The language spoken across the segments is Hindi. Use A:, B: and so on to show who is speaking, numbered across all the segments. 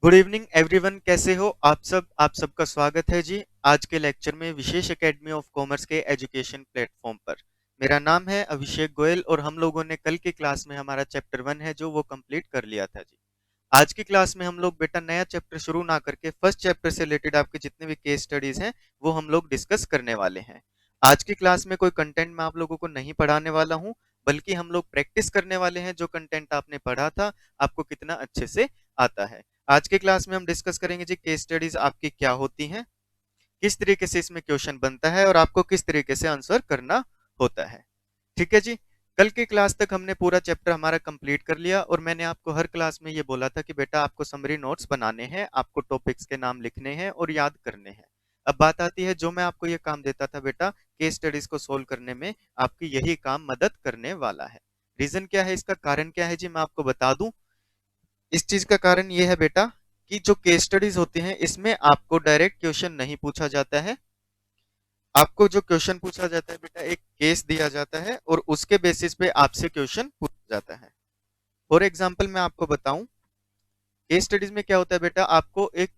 A: गुड इवनिंग एवरीवन, कैसे हो आप सबका स्वागत है जी। आज के लेक्चर में विशेष एकेडमी ऑफ कॉमर्स के एजुकेशन प्लेटफॉर्म पर। मेरा नाम है अभिषेक गोयल और हम लोगों ने कल की क्लास में हमारा चैप्टर 1 है जो वो कंप्लीट कर लिया था जी। आज की क्लास में हम लोग बेटा नया चैप्टर शुरू ना करके फर्स्ट चैप्टर से रिलेटेड आपके जितने भी केस स्टडीज हैं वो हम लोग डिस्कस करने वाले हैं। आज की क्लास में कोई कंटेंट मैं आप लोगों को नहीं पढ़ाने वाला हूं, बल्कि हम लोग प्रैक्टिस करने वाले हैं जो कंटेंट आपने पढ़ा था आपको कितना अच्छे से आता है। आज के क्लास में हम डिस्कस करेंगे जी केस स्टडीज आपकी क्या होती हैं, किस तरीके से इसमें क्वेश्चन बनता है और आपको किस तरीके से आंसर करना होता है। ठीक है जी। कल की क्लास तक हमने पूरा चैप्टर हमारा कंप्लीट कर लिया और मैंने आपको हर क्लास में ये बोला था कि बेटा आपको समरी नोट्स बनाने हैं, आपको टॉपिक्स के नाम लिखने हैं और याद करने हैं। अब बात आती है, जो मैं आपको ये काम देता था बेटा केस स्टडीज को सोल्व करने में, आपकी यही काम मदद करने वाला है। रीजन क्या है, इसका कारण क्या है जी, मैं आपको बता दूं। इस चीज का कारण ये है बेटा कि जो केस स्टडीज होती हैं इसमें आपको डायरेक्ट क्वेश्चन नहीं पूछा जाता है। आपको जो क्वेश्चन पूछा जाता है बेटा, एक केस दिया जाता है और उसके बेसिस पे आपसे क्वेश्चन पूछा जाता है। फॉर एग्जाम्पल मैं आपको बताऊं, केस स्टडीज में क्या होता है बेटा, आपको एक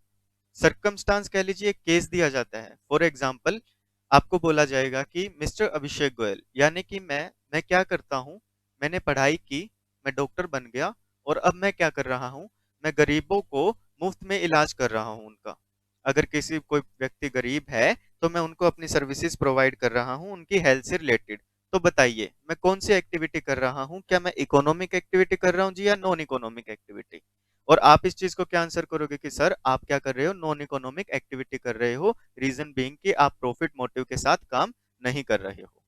A: सरकमस्टांस कह लीजिए, एक केस दिया जाता है। फॉर एग्जाम्पल आपको बोला जाएगा कि मिस्टर अभिषेक गोयल, यानी कि मैं क्या करता हूं, मैंने पढ़ाई की, मैं डॉक्टर बन गया और अब मैं क्या कर रहा हूं, मैं गरीबों को मुफ्त में इलाज कर रहा हूं उनका। अगर किसी कोई व्यक्ति गरीब है तो मैं उनको अपनी सर्विसेज प्रोवाइड कर रहा हूं उनकी हेल्थ से रिलेटेड। तो बताइए मैं कौन सी एक्टिविटी कर रहा हूं, क्या मैं इकोनॉमिक एक्टिविटी कर रहा हूं जी या नॉन इकोनॉमिक एक्टिविटी। और आप इस चीज को क्या आंसर करोगे कि सर आप क्या कर रहे हो, नॉन इकोनॉमिक एक्टिविटी कर रहे हो। रीजन बीइंग कि आप प्रॉफिट मोटिव के साथ काम नहीं कर रहे हो।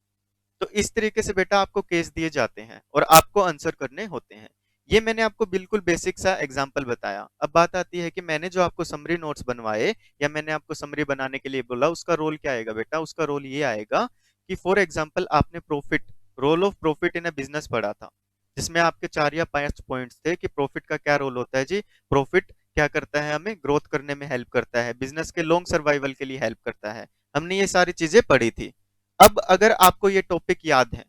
A: तो इस तरीके से बेटा आपको केस दिए जाते हैं और आपको आंसर करने होते हैं। ये मैंने आपको बिल्कुल बेसिक सा एग्जांपल बताया। अब बात आती है कि मैंने जो आपको समरी नोट्स बनवाए या मैंने आपको समरी बनाने के लिए बोला, उसका रोल क्या आएगा बेटा, उसका रोल ये आएगा कि फॉर एग्जांपल आपने profit, role of profit in a business पढ़ा था, जिसमें आपके 4 या 5 पॉइंट्स थे कि प्रॉफिट का क्या रोल होता है जी। प्रॉफिट क्या करता है, हमें ग्रोथ करने में हेल्प करता है, बिजनेस के लॉन्ग सर्वाइवल के लिए हेल्प करता है। हमने ये सारी चीजें पढ़ी थी। अब अगर आपको ये टॉपिक याद है,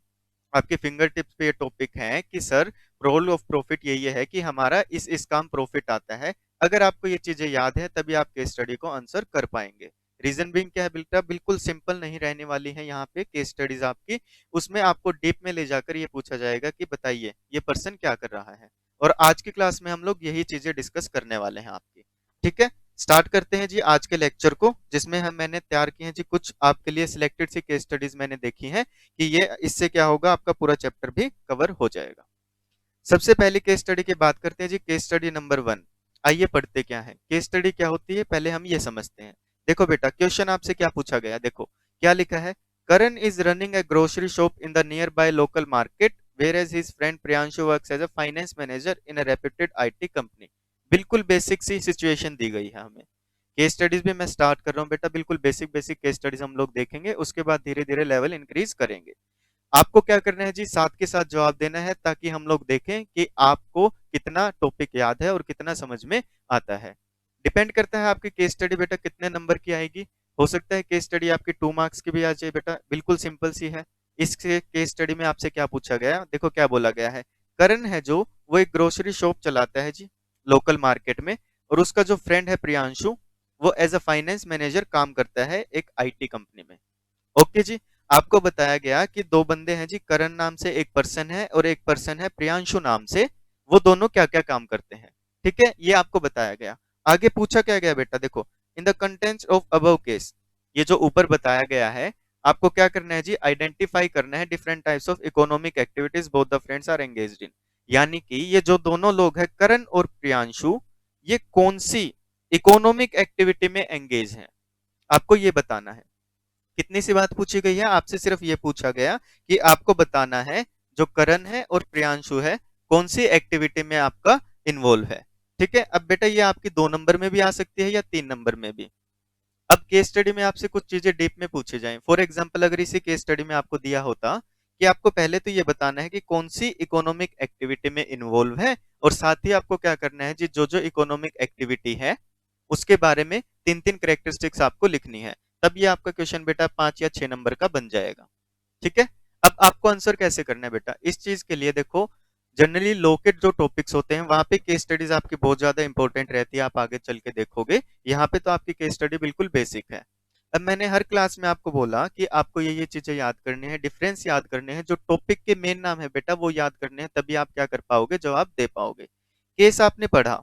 A: आपके फिंगर टिप्स पे ये टॉपिक है कि सर रोल ऑफ प्रॉफिट यही है कि हमारा इस काम प्रॉफिट आता है, अगर आपको ये चीजें याद है तभी आप केस स्टडी को आंसर कर पाएंगे। रीजन बीइंग क्या है बेटा, बिल्कुल सिंपल नहीं रहने वाली है यहाँ पे केस स्टडीज आपकी। उसमें आपको डीप में ले जाकर ये पूछा जाएगा कि बताइए ये पर्सन क्या कर रहा है। और आज की क्लास में हम लोग यही चीजें डिस्कस करने वाले हैं आपकी। ठीक है, स्टार्ट करते हैं जी आज के लेक्चर को, जिसमें हम मैंने तैयार किए हैं जी कुछ आपके लिए सिलेक्टेड सी केस स्टडीज मैंने देखी हैं कि ये इससे क्या होगा, आपका पूरा चैप्टर भी कवर हो जाएगा। सबसे पहले केस स्टडी की बात करते हैं जी, केस स्टडी नंबर 1। आइए पढ़ते क्या है, केस स्टडी क्या होती है पहले हम ये समझते हैं। देखो बेटा क्वेश्चन आपसे क्या पूछा गया, देखो क्या लिखा है। Karan is running a grocery shop in the nearby local market whereas his friend Priyanshu works as a finance manager in a reputed IT company. बिल्कुल बेसिक सी सिचुएशन दी गई है हमें। केस स्टडीज भी मैं स्टार्ट कर रहा हूँ बेटा, बिल्कुल बेसिक बेसिक केस स्टडीज हम लोग देखेंगे, उसके बाद धीरे धीरे लेवल इंक्रीज करेंगे। आपको क्या करना है जी, साथ के साथ जवाब देना है ताकि हम लोग देखें कि आपको कितना टॉपिक याद है और कितना समझ में आता है। डिपेंड करता है आपकी केस स्टडी बेटा कितने नंबर की आएगी। हो सकता है केस स्टडी आपकी 2 मार्क्स की भी आ जाए बेटा, बिल्कुल सिंपल सी है। इस केस स्टडी में आपसे क्या पूछा गया, देखो क्या बोला गया है। करण है जो, वो एक ग्रोसरी शॉप चलाता है जी लोकल मार्केट में, और उसका जो फ्रेंड है प्रियांशु, वो एज अ फाइनेंस मैनेजर काम करता है एक आईटी कंपनी में। ओके जी। आपको बताया गया कि दो बंदे हैं जी, करण नाम से एक पर्सन है और एक पर्सन है प्रियांशु नाम से, वो दोनों क्या क्या काम करते हैं। ठीक है, ये आपको बताया गया। आगे पूछा क्या गया बेटा, देखो in the contents of above case, ये जो ऊपर बताया गया है, आपको क्या करना है जी, आइडेंटिफाई करना है different types of economic activities both the friends are engaged in. यानी कि ये जो दोनों लोग हैं करण और प्रियांशु, ये कौन सी इकोनॉमिक एक्टिविटी में एंगेज हैं, आपको ये बताना है। कितनी सी बात पूछी गई है आपसे, सिर्फ ये पूछा गया कि आपको बताना है जो करण है और प्रियांशु है कौन सी एक्टिविटी में आपका इन्वॉल्व है। ठीक है, अब बेटा ये आपकी 2 नंबर में भी आ सकती है या 3 नंबर में भी। अब केस स्टडी में आपसे कुछ चीजें डीप में पूछे जाएं। फॉर एग्जांपल अगर इसी केस स्टडी में आपको दिया होता कि आपको पहले तो ये बताना है कि कौन सी इकोनॉमिक एक्टिविटी में इन्वॉल्व है, और साथ ही आपको क्या करना है जी, जो जो इकोनॉमिक एक्टिविटी है उसके बारे में 3 3 करेक्टरिस्टिक्स आपको लिखनी है, तब ये आपका क्वेश्चन बेटा 5 या 6 नंबर का बन जाएगा। ठीक है, अब आपको आंसर कैसे करना है बेटा, इस चीज के लिए देखो, जनरली लॉ के जो टॉपिक्स होते हैं वहाँ पे केस स्टडीज आपकी बहुत ज़्यादा इंपॉर्टेंट रहती है, आप आगे चल के देखोगे। यहाँ पे तो आपकी केस स्टडी बिल्कुल बेसिक है। अब मैंने हर क्लास में आपको बोला कि आपको ये चीज़ें याद करनी है, डिफरेंस याद करने हैं, जो टॉपिक के मेन नाम है बेटा वो याद करने हैं, तभी आप क्या कर पाओगे, जवाब दे पाओगे। केस आपने पढ़ा,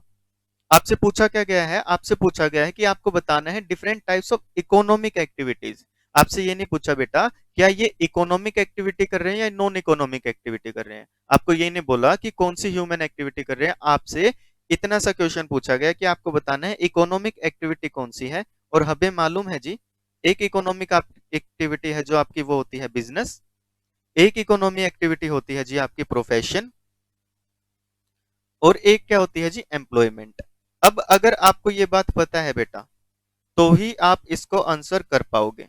A: आपसे पूछा क्या गया है, आपसे पूछा गया है कि आपको बताना है different types of economic activities. आपसे ये नहीं पूछा बेटा क्या ये इकोनॉमिक एक्टिविटी कर रहे हैं या नॉन इकोनॉमिक एक्टिविटी कर रहे हैं। आपको ये नहीं बोला कि कौन सी ह्यूमन एक्टिविटी कर रहे हैं। आपसे इतना सा क्वेश्चन पूछा गया कि आपको बताना है इकोनॉमिक एक्टिविटी कौन सी है। और हमें मालूम है जी, एक इकोनॉमिक एक्टिविटी है जो आपकी वो होती है बिजनेस, एक इकोनॉमी एक्टिविटी होती है जी आपकी प्रोफेशन, और एक क्या होती है जी एम्प्लॉयमेंट। अब अगर आपको ये बात पता है बेटा तो ही आप इसको आंसर कर पाओगे।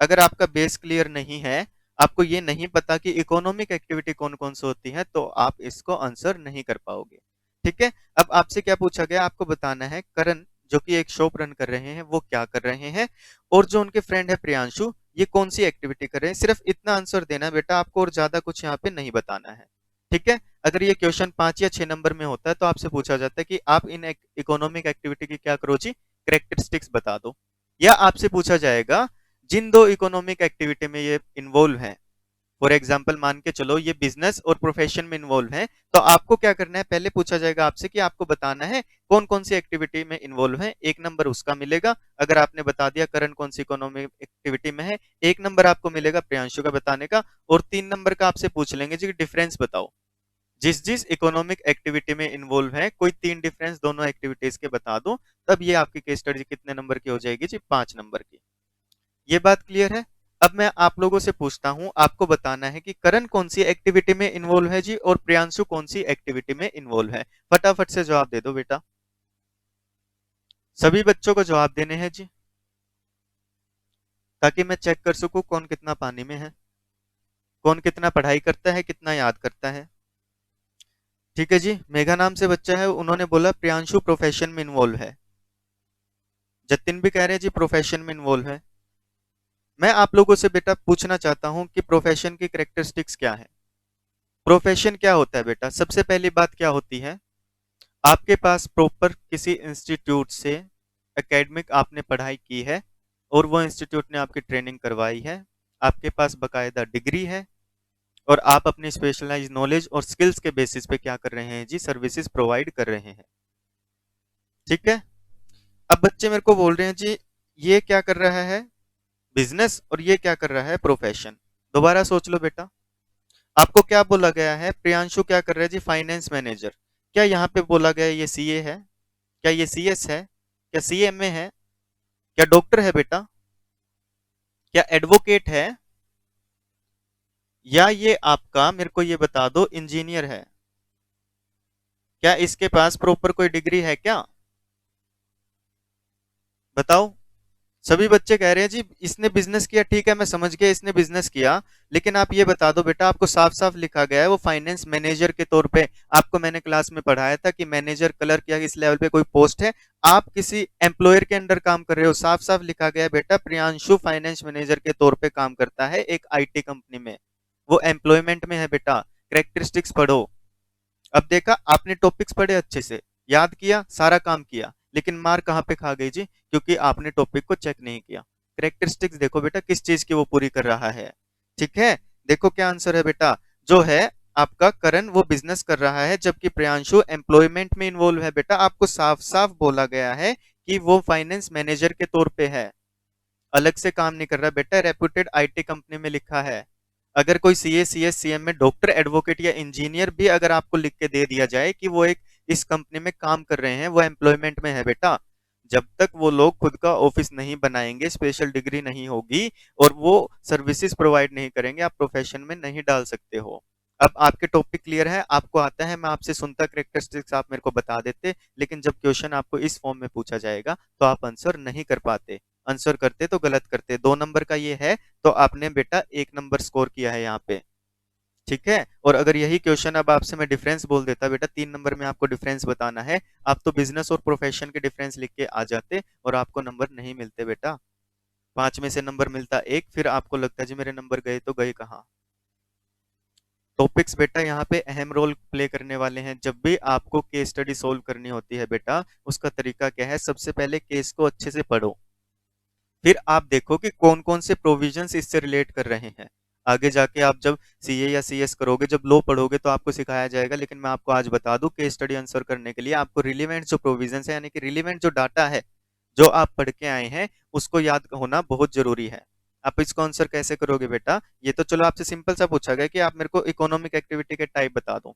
A: अगर आपका बेस क्लियर नहीं है, आपको ये नहीं पता कि इकोनॉमिक एक्टिविटी कौन कौन सी होती है, तो आप इसको आंसर नहीं कर पाओगे। ठीक है। अब आपसे क्या पूछा गया, आपको बताना है करण जो कि एक शॉप रन कर रहे हैं वो क्या कर रहे हैं, और जो उनके फ्रेंड है प्रियांशु ये कौन सी एक्टिविटी कर रहे हैं। सिर्फ इतना आंसर देना है बेटा आपको, और ज्यादा कुछ यहाँ पे नहीं बताना है। ठीक है। अगर ये क्वेश्चन 5 या 6 नंबर में होता है तो आपसे पूछा जाता है कि आप इन इकोनॉमिक एक्टिविटी की क्या करो जी, करेक्टरिस्टिक्स बता दो। या आपसे पूछा जाएगा जिन दो इकोनॉमिक एक्टिविटी में ये इन्वॉल्व है, फॉर एग्जाम्पल मान के चलो ये बिजनेस और प्रोफेशन में इन्वॉल्व है, तो आपको क्या करना है, पहले पूछा जाएगा आपसे कि आपको बताना है कौन कौन सी एक्टिविटी में इन्वॉल्व है। 1 नंबर उसका मिलेगा अगर आपने बता दिया करण कौन सी इकोनॉमिक एक्टिविटी में है। 1 नंबर आपको मिलेगा प्रियांशु का बताने का, और 3 नंबर का आपसे पूछ लेंगे जी डिफरेंस बताओ, जिस जिस इकोनॉमिक एक्टिविटी में इन्वॉल्व है कोई 3 डिफरेंस दोनों एक्टिविटीज के बता दो। तब ये आपकी केस स्टडी कितने नंबर की हो जाएगी जी, 5 नंबर की। ये बात क्लियर है। अब मैं आप लोगों से पूछता हूं, आपको बताना है कि करण कौन सी एक्टिविटी में इन्वॉल्व है जी, और प्रियांशु कौन सी एक्टिविटी में इन्वॉल्व है। फटाफट से जवाब दे दो बेटा, सभी बच्चों को जवाब देने हैं जी, ताकि मैं चेक कर सकूं कौन कितना पानी में है, कौन कितना पढ़ाई करता है, कितना याद करता है। ठीक है जी, मेघा नाम से बच्चा है, उन्होंने बोला प्रियांशु प्रोफेशन में इन्वॉल्व है। जतिन भी कह रहे हैं जी प्रोफेशन में इन्वॉल्व है। मैं आप लोगों से बेटा पूछना चाहता हूं कि प्रोफेशन की कैरेक्टरिस्टिक्स क्या है। प्रोफेशन क्या होता है बेटा, सबसे पहली बात क्या होती है, आपके पास प्रॉपर किसी इंस्टीट्यूट से एकेडमिक आपने पढ़ाई की है, और वो इंस्टीट्यूट ने आपकी ट्रेनिंग करवाई है, आपके पास बकायदा डिग्री है, और आप अपनी स्पेशलाइज नॉलेज और स्किल्स के बेसिस पे क्या कर रहे हैं जी, सर्विसेज प्रोवाइड कर रहे हैं। ठीक है। अब बच्चे मेरे को बोल रहे हैं जी ये क्या कर रहा है बिजनेस, और ये क्या कर रहा है प्रोफेशन। दोबारा सोच लो बेटा, आपको क्या बोला गया है, प्रियांशु क्या कर रहा है जी फाइनेंस मैनेजर। क्या यहाँ पे बोला गया ये सीए है, क्या ये सीएस है, क्या सीएमए है, क्या डॉक्टर है बेटा, क्या एडवोकेट है, या ये आपका मेरे को ये बता दो इंजीनियर है। क्या इसके पास प्रॉपर कोई डिग्री है क्या, बताओ। सभी बच्चे कह रहे हैं जी इसने बिजनेस किया, ठीक है मैं समझ गया इसने बिजनेस किया, लेकिन आप ये बता दो बेटा, आपको साफ साफ लिखा गया है वो फाइनेंस मैनेजर के तौर पे। आपको मैंने क्लास में पढ़ाया था कि मैनेजर क्लर्क या इस लेवल पे कोई पोस्ट है, आप किसी एम्प्लॉयर के अंडर काम कर रहे हो। साफ साफ लिखा गया है बेटा प्रियांशु फाइनेंस मैनेजर के तौर पे काम करता है एक आईटी कंपनी में, वो एम्प्लॉयमेंट में है बेटा। करेक्टरिस्टिक्स पढ़ो। अब देखा आपने टॉपिक्स पढ़े अच्छे से, याद किया, सारा काम किया, लेकिन मार कहाँ पे खा गई जी, क्योंकि आपने टॉपिक को चेक नहीं किया। करेक्टरिस्टिक्स देखो बेटा किस चीज की वो पूरी कर रहा है। ठीक है। देखो क्या आंसर है बेटा, जो है आपका करण वो बिजनेस कर रहा है, जबकि प्रियांशु एम्प्लॉयमेंट में इन्वॉल्व है। बेटा आपको साफ साफ बोला गया है कि वो फाइनेंस मैनेजर के तौर पे है, अलग से काम नहीं कर रहा बेटा, रेप्यूटेड आईटी कंपनी में लिखा है। अगर कोई सीए सीएस सीएम में डॉक्टर एडवोकेट या इंजीनियर भी अगर आपको लिख के दे दिया जाए कि वो एक इस कंपनी में काम कर रहे हैं, वो एम्प्लॉयमेंट में है बेटा। जब तक वो लोग खुद का ऑफिस नहीं बनाएंगे, स्पेशल डिग्री नहीं होगी, और वो सर्विसेज प्रोवाइड नहीं करेंगे, आप प्रोफेशन में नहीं डाल सकते हो। अब आपके टॉपिक क्लियर है, आपको आता है, मैं आपसे सुनता करेक्टरिस्टिक्स आप मेरे को बता देते, लेकिन जब क्वेश्चन आपको इस फॉर्म में पूछा जाएगा तो आप आंसर नहीं कर पाते। आंसर करते तो गलत करते। 2 नंबर का ये है, तो आपने बेटा 1 नंबर स्कोर किया है यहाँ पे। ठीक है। और अगर यही क्वेश्चन अब आपसे मैं डिफरेंस बोल देता बेटा, 3 नंबर में आपको डिफरेंस बताना है, आप तो बिजनेस और प्रोफेशन के डिफरेंस लिख के आ जाते और आपको नंबर नहीं मिलते बेटा। 5 में से नंबर मिलता 1, फिर आपको लगता है जी मेरे नंबर गए तो गए कहाँ। टॉपिक्स बेटा यहाँ पे अहम रोल प्ले करने वाले हैं। जब भी आपको केस स्टडी सोल्व करनी होती है बेटा, उसका तरीका क्या है, सबसे पहले केस को अच्छे से पढ़ो, फिर आप देखो कि कौन कौन से प्रोविजंस इससे रिलेट कर रहे हैं। आगे जाके आप जब सीए या सीएस करोगे, जब लो पढ़ोगे तो आपको सिखाया जाएगा, लेकिन मैं आपको आज बता दूं केस स्टडी आंसर करने के लिए आपको रिलेवेंट जो प्रोविजंस है, यानी कि रिलेवेंट जो डाटा है जो आप पढ़ के आए हैं, उसको याद होना बहुत जरूरी है। आप इसको आंसर कैसे करोगे बेटा, ये तो चलो आपसे सिंपल सा पूछा गया कि आप मेरे को इकोनॉमिक एक्टिविटी के टाइप बता दो।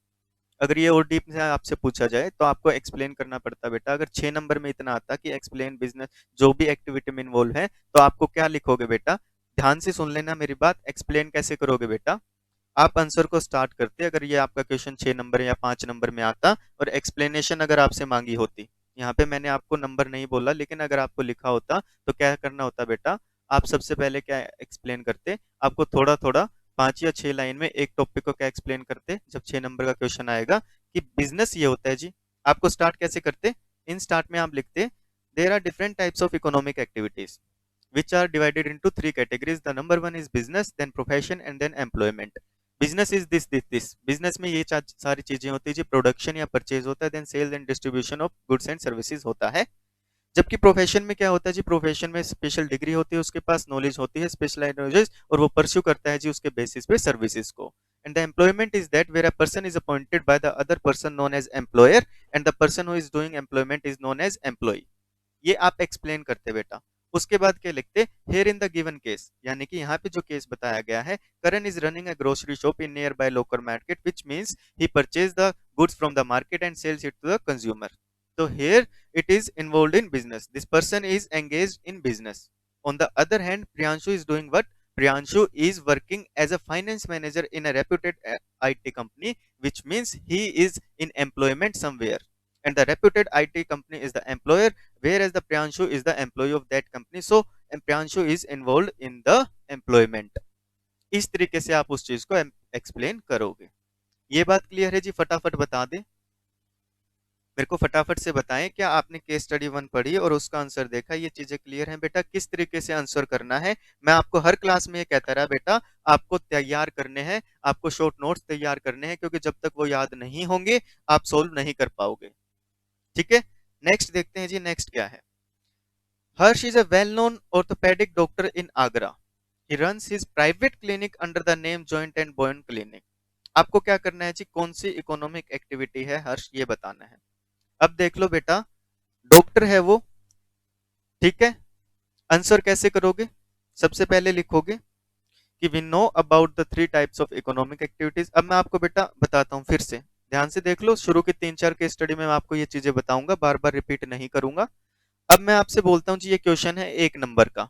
A: अगर ये और डीप से आपसे पूछा जाए तो आपको एक्सप्लेन करना पड़ता बेटा। अगर 6 नंबर में इतना आता कि एक्सप्लेन बिजनेस, जो भी एक्टिविटी में इन्वॉल्व है, तो आपको क्या लिखोगे बेटा, ध्यान से सुन लेना मेरी बात। एक्सप्लेन कैसे करोगे बेटा, आप आंसर को स्टार्ट करते अगर ये आपका क्वेश्चन 6 नंबर या 5 नंबर में आता और एक्सप्लेनेशन अगर आपसे मांगी होती, यहाँ पे मैंने आपको नंबर नहीं बोला, लेकिन अगर आपको लिखा होता तो क्या करना होता बेटा, आप सबसे पहले क्या एक्सप्लेन करते, आपको थोड़ा थोड़ा 5 या 6 लाइन में एक टॉपिक को क्या एक्सप्लेन करते। जब 6 नंबर का क्वेश्चन आएगा कि बिजनेस ये होता है जी, आपको स्टार्ट कैसे करते, इन स्टार्ट में आप लिखते, there are different types of economic activities which are divided into three categories. The number one is business, then profession, and then employment. Business is this business में ये सारी चीजें होती है जी, प्रोडक्शन या परचेज होता है, then sales and distribution of goods and services होता है। जबकि प्रोफेशन में क्या होता है जी, प्रोफेशन में स्पेशल डिग्री होती है, उसके पास नॉलेज होती है, स्पेशलाइज्ड नॉलेज, और वो परस्यू करता है जी उसके बेसिस पे सर्विसेज को। And the employment is that where a person is appointed by the other person known as employer, and the person who is doing employment is known as employee. ये आप एक्सप्लेन करते बेटा। उसके बाद क्या लिखते, here in the given case, यानी कि यहाँ पे जो केस बताया गया है, Karan is running a grocery shop in nearby local market which means he purchase the goods from the market and sells it to the consumer. तो here it is involve in business, this person is engage in business. On the other hand Priyanshu is doing what, Priyanshu is working as a finance manager in a reputed IT company, which means he is in employment somewhere. And the reputed IT company is the employer, whereas the Priyanshu is the employee of that company. So, Priyanshu is involved in the employment. इस तरीके से आप उस चीज को एक्सप्लेन करोगे। ये बात क्लियर है जी, फटाफट बता दें, मेरे को फटाफट से बताएं, क्या आपने केस स्टडी 1 पढ़ी और उसका आंसर देखा, ये चीजें क्लियर हैं बेटा, किस तरीके से आंसर करना है। मैं आपको हर क्लास में ये कहता रहा बेटा, आपको तैयार करने हैं, आपको शॉर्ट नोट्स तैयार करने हैं, क्योंकि जब तक वो याद नहीं होंगे आप सोल्व नहीं कर पाओगे। ठीक है, नेक्स्ट देखते हैं जी, नेक्स्ट क्या है। Harsh is a well known orthopaedic doctor in Agra, he runs his private clinic under the name joint and bone clinic. आपको क्या करना है जी, कौन सी इकोनॉमिक एक्टिविटी है हर्ष, ये बताना है। अब देख लो बेटा, डॉक्टर है वो, ठीक है, आंसर कैसे करोगे, सबसे पहले लिखोगे कि we know about the 3 types of economic activities. अब मैं आपको बेटा बताता हूं, फिर से ध्यान से देख लो, शुरू के 3-4 केस स्टडी में मैं आपको ये चीजें बताऊंगा, बार बार रिपीट नहीं करूंगा। अब मैं आपसे बोलता हूँ जी, ये क्वेश्चन है 1 नंबर का,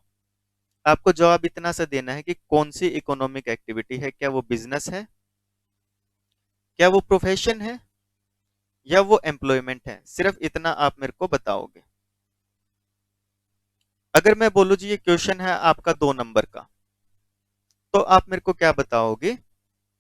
A: आपको जवाब इतना सा देना है कि कौन सी इकोनॉमिक एक्टिविटी है, क्या वो बिजनेस है, क्या वो प्रोफेशन है, या वो एम्प्लॉयमेंट है, सिर्फ इतना आप मेरे को बताओगे। अगर मैं बोलूं जी ये क्वेश्चन है आपका 2 नंबर का, तो आप मेरे को क्या बताओगे,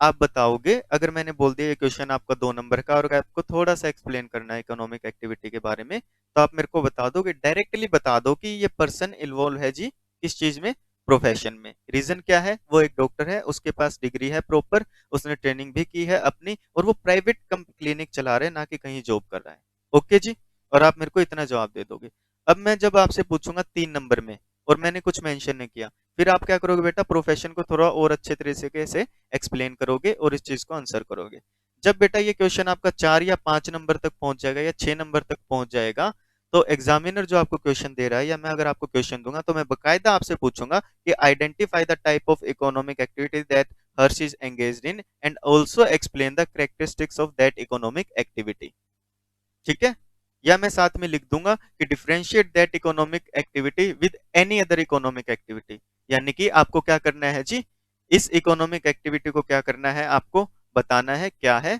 A: आप बताओगे, अगर मैंने बोल दिया ये क्वेश्चन आपका 2 नंबर का और आपको थोड़ा सा एक्सप्लेन करना है इकोनॉमिक एक्टिविटी के बारे में, तो आप मेरे को बता दोगे, डायरेक्टली बता दो कि ये पर्सन इन्वॉल्व है जी किस चीज में, प्रोफेशन में। रीजन क्या है, वो एक डॉक्टर है, उसके पास डिग्री है प्रॉपर, उसने ट्रेनिंग भी की है अपनी, और वो प्राइवेट क्लिनिक चला रहे हैं, ना कि कहीं जॉब कर रहा है। ओके जी, और आप मेरे को इतना जवाब दे दोगे। अब मैं जब आपसे पूछूंगा 3 नंबर में और मैंने कुछ मेंशन नहीं किया, फिर आप क्या करोगे बेटा, प्रोफेशन को थोड़ा और अच्छे तरीके से एक्सप्लेन करोगे और इस चीज को आंसर करोगे। जब बेटा ये क्वेश्चन आपका 4 या 5 नंबर तक पहुंच जाएगा या 6 नंबर तक पहुंच जाएगा, तो एग्जामिनर जो आपको क्वेश्चन दे रहा है, या मैं अगर आपको क्वेश्चन दूंगा, तो मैं बकायदा आपसे पूछूंगा कि identify the type of economic activity that Harsh is engaged in and also explain the characteristics of that economic activity. ठीक है, या मैं साथ में लिख दूंगा कि differentiate that economic activity with any other economic activity, यानी कि आपको क्या करना है जी, इस इकोनॉमिक एक्टिविटी को क्या करना है, आपको बताना है क्या है,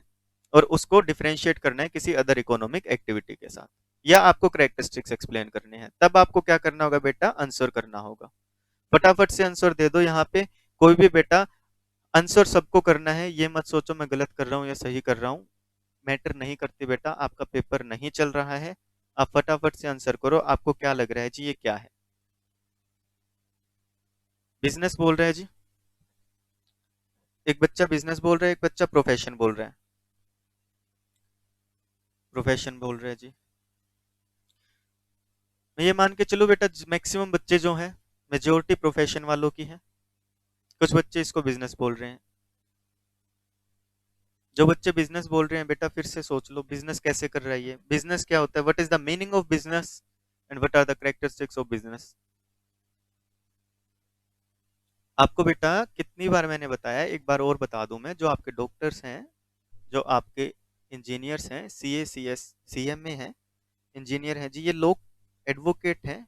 A: और उसको डिफरेंशिएट करना है किसी अदर इकोनॉमिक एक्टिविटी के साथ, या आपको करेक्टरिस्टिक्स एक्सप्लेन करने हैं। तब आपको क्या करना होगा बेटा, आंसर करना होगा। फटाफट से आंसर दे दो यहाँ पे, कोई भी बेटा आंसर सबको करना है, ये मत सोचो मैं गलत कर रहा हूँ या सही कर रहा हूँ, मैटर नहीं करती बेटा, आपका पेपर नहीं चल रहा है, आप फटाफट से आंसर करो। आपको क्या लग रहा है जी, ये क्या है, बिजनेस बोल रहा है जी, एक बच्चा बिजनेस बोल रहा है, एक बच्चा प्रोफेशन बोल रहा है। प्रोफेशन बोल रहा है जी। मैं ये मान के चलो बेटा, मैक्सिमम बच्चे जो हैं, मेजोरिटी प्रोफेशन वालों की है। कुछ बच्चे इसको बिजनेस बोल रहे हैं। जो बच्चे बिजनेस बोल रहे हैं बेटा, फिर से सोच लो बिजनेस कैसे कर रहा है ये, बिजनेस क्या होता है, what is the meaning of business and what are the characteristics of business. आपको बेटा कितनी बार मैंने बताया, एक बार और बता दूं मैं, जो आपके डॉक्टर्स हैं, जो आपके इंजीनियर्स हैं, सीए सीएस सीएमए हैं, इंजीनियर हैं जी, ये लोग एडवोकेट हैं,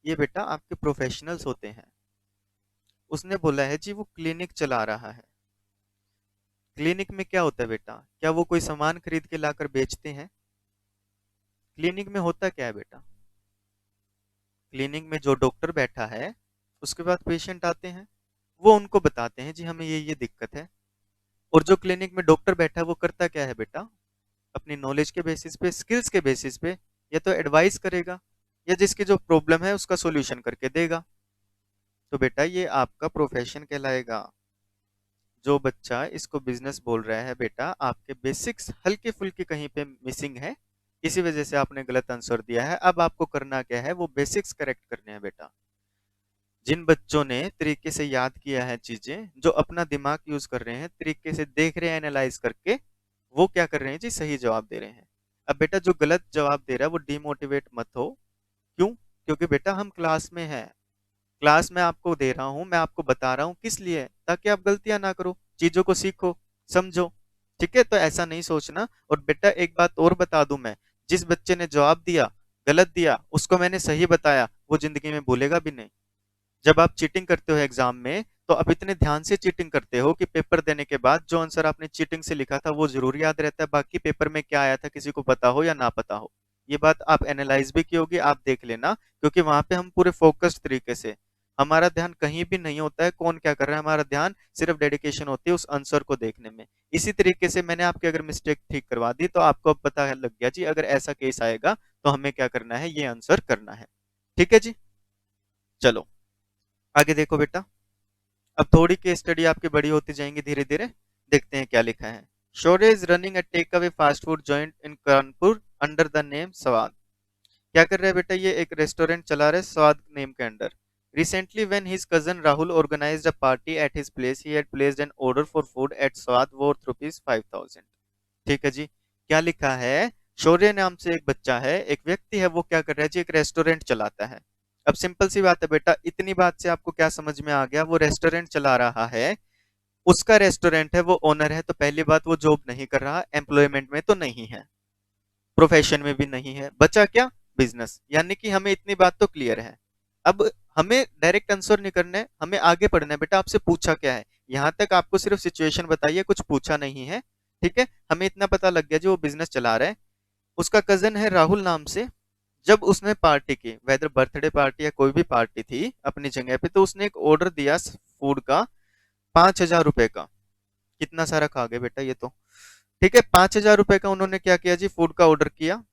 A: ये बेटा आपके प्रोफेशनल्स होते हैं। उसने बोला है जी वो क्लिनिक चला रहा है। क्लिनिक में क्या होता है बेटा, क्या वो कोई सामान खरीद के लाकर बेचते हैं? क्लिनिक में होता क्या है बेटा, क्लिनिक में जो डॉक्टर बैठा है, उसके बाद पेशेंट आते हैं, वो उनको बताते हैं जी हमें ये दिक्कत है। और जो क्लिनिक में डॉक्टर बैठा है वो करता क्या है बेटा, अपनी नॉलेज के बेसिस पे, स्किल्स के बेसिस पे, या तो एडवाइस करेगा, या जिसकी जो प्रॉब्लम है उसका सॉल्यूशन करके देगा। तो बेटा ये आपका प्रोफेशन कहलाएगा। जो बच्चा इसको बिजनेस बोल रहा है बेटा, आपके बेसिक्स हल्के फुल्के कहीं पे मिसिंग है, इसी वजह से आपने गलत आंसर दिया है। अब आपको करना क्या है, वो बेसिक्स करेक्ट करने हैं बेटा। जिन बच्चों ने तरीके से याद किया है चीजें, जो अपना दिमाग यूज कर रहे हैं, तरीके से देख रहे हैं एनालाइज करके, वो क्या कर रहे हैं जी, सही जवाब दे रहे हैं। अब बेटा जो गलत जवाब दे रहा है वो डिमोटिवेट मत हो। क्यों? क्योंकि बेटा हम क्लास में हैं, क्लास में आपको दे रहा हूं, मैं आपको बता रहा हूं किस लिए, ताकि आप गलतियां ना करो, चीजों को सीखो, समझो। ठीक है, तो ऐसा नहीं सोचना। और बेटा एक बात और बता दूं मैं, जिस बच्चे ने जवाब दिया, गलत दिया, उसको मैंने सही बताया, वो जिंदगी में भूलेगा भी नहीं। जब आप चीटिंग करते हो एग्जाम में, तो आप इतने ध्यान से चीटिंग करते हो कि पेपर देने के बाद जो आंसर आपने चीटिंग से लिखा था वो जरूर याद रहता है, बाकी पेपर में क्या आया था किसी को पता हो या ना पता हो। ये बात आप एनालाइज भी की होगी, आप देख लेना, क्योंकि वहां पे हम पूरे फोकस्ड तरीके से, हमारा ध्यान कहीं भी नहीं होता है कौन क्या कर रहा है, हमारा ध्यान सिर्फ डेडिकेशन होती है उस आंसर को देखने में। इसी तरीके से मैंने आपकी अगर मिस्टेक ठीक करवा दी, तो आपको अब पता लग गया जी अगर ऐसा केस आएगा तो हमें क्या करना है, ये आंसर करना है। ठीक है जी, चलो आगे देखो बेटा। अब थोड़ी केस स्टडी आपकी बड़ी होती जाएंगी धीरे धीरे। देखते हैं क्या लिखा है। Shaurya is running a takeaway fast food joint in Kanpur under the name Swad. क्या कर रहा है बेटा, ये एक रेस्टोरेंट चला रहा है स्वाद नेम के under. Recently when his cousin Rahul organised a party at his place, he had placed an order for food at Swad worth ₹5,000। ठीक है जी, क्या लिखा है, शौर्य नाम से एक बच्चा है, एक व्यक्ति है, वो क्या कर रहा है जी, एक रेस्टोरेंट चलाता है। अब सिंपल सी बात है बेटा, इतनी बात से आपको क्या समझ में आ गया, वो रेस्टोरेंट चला रहा है, उसका रेस्टोरेंट है, वो ओनर है, तो पहली बात वो जॉब नहीं कर रहा, एम्प्लॉयमेंट में तो नहीं है, प्रोफेशन में भी नहीं है, बचा क्या, बिजनेस। यानी कि हमें इतनी बात तो क्लियर है। अब हमें डायरेक्ट आंसर नहीं करना है, हमें आगे पढ़ना है बेटा। आपसे पूछा क्या है, यहां तक आपको सिर्फ सिचुएशन बताइए, कुछ पूछा नहीं है। ठीक है, हमें इतना पता लग गया जो वो बिजनेस चला रहा है, उसका कजन है राहुल नाम से। जब उसने पार्टी की, वेदर बर्थडे पार्टी या कोई भी पार्टी थी अपनी जगह पे, तो उसने एक ऑर्डर दिया फूड का 5,000 रुपए का। कितना सारा खा गए बेटा ये तो। ठीक है, 5,000 रुपए का उन्होंने क्या किया जी, फूड का ऑर्डर किया।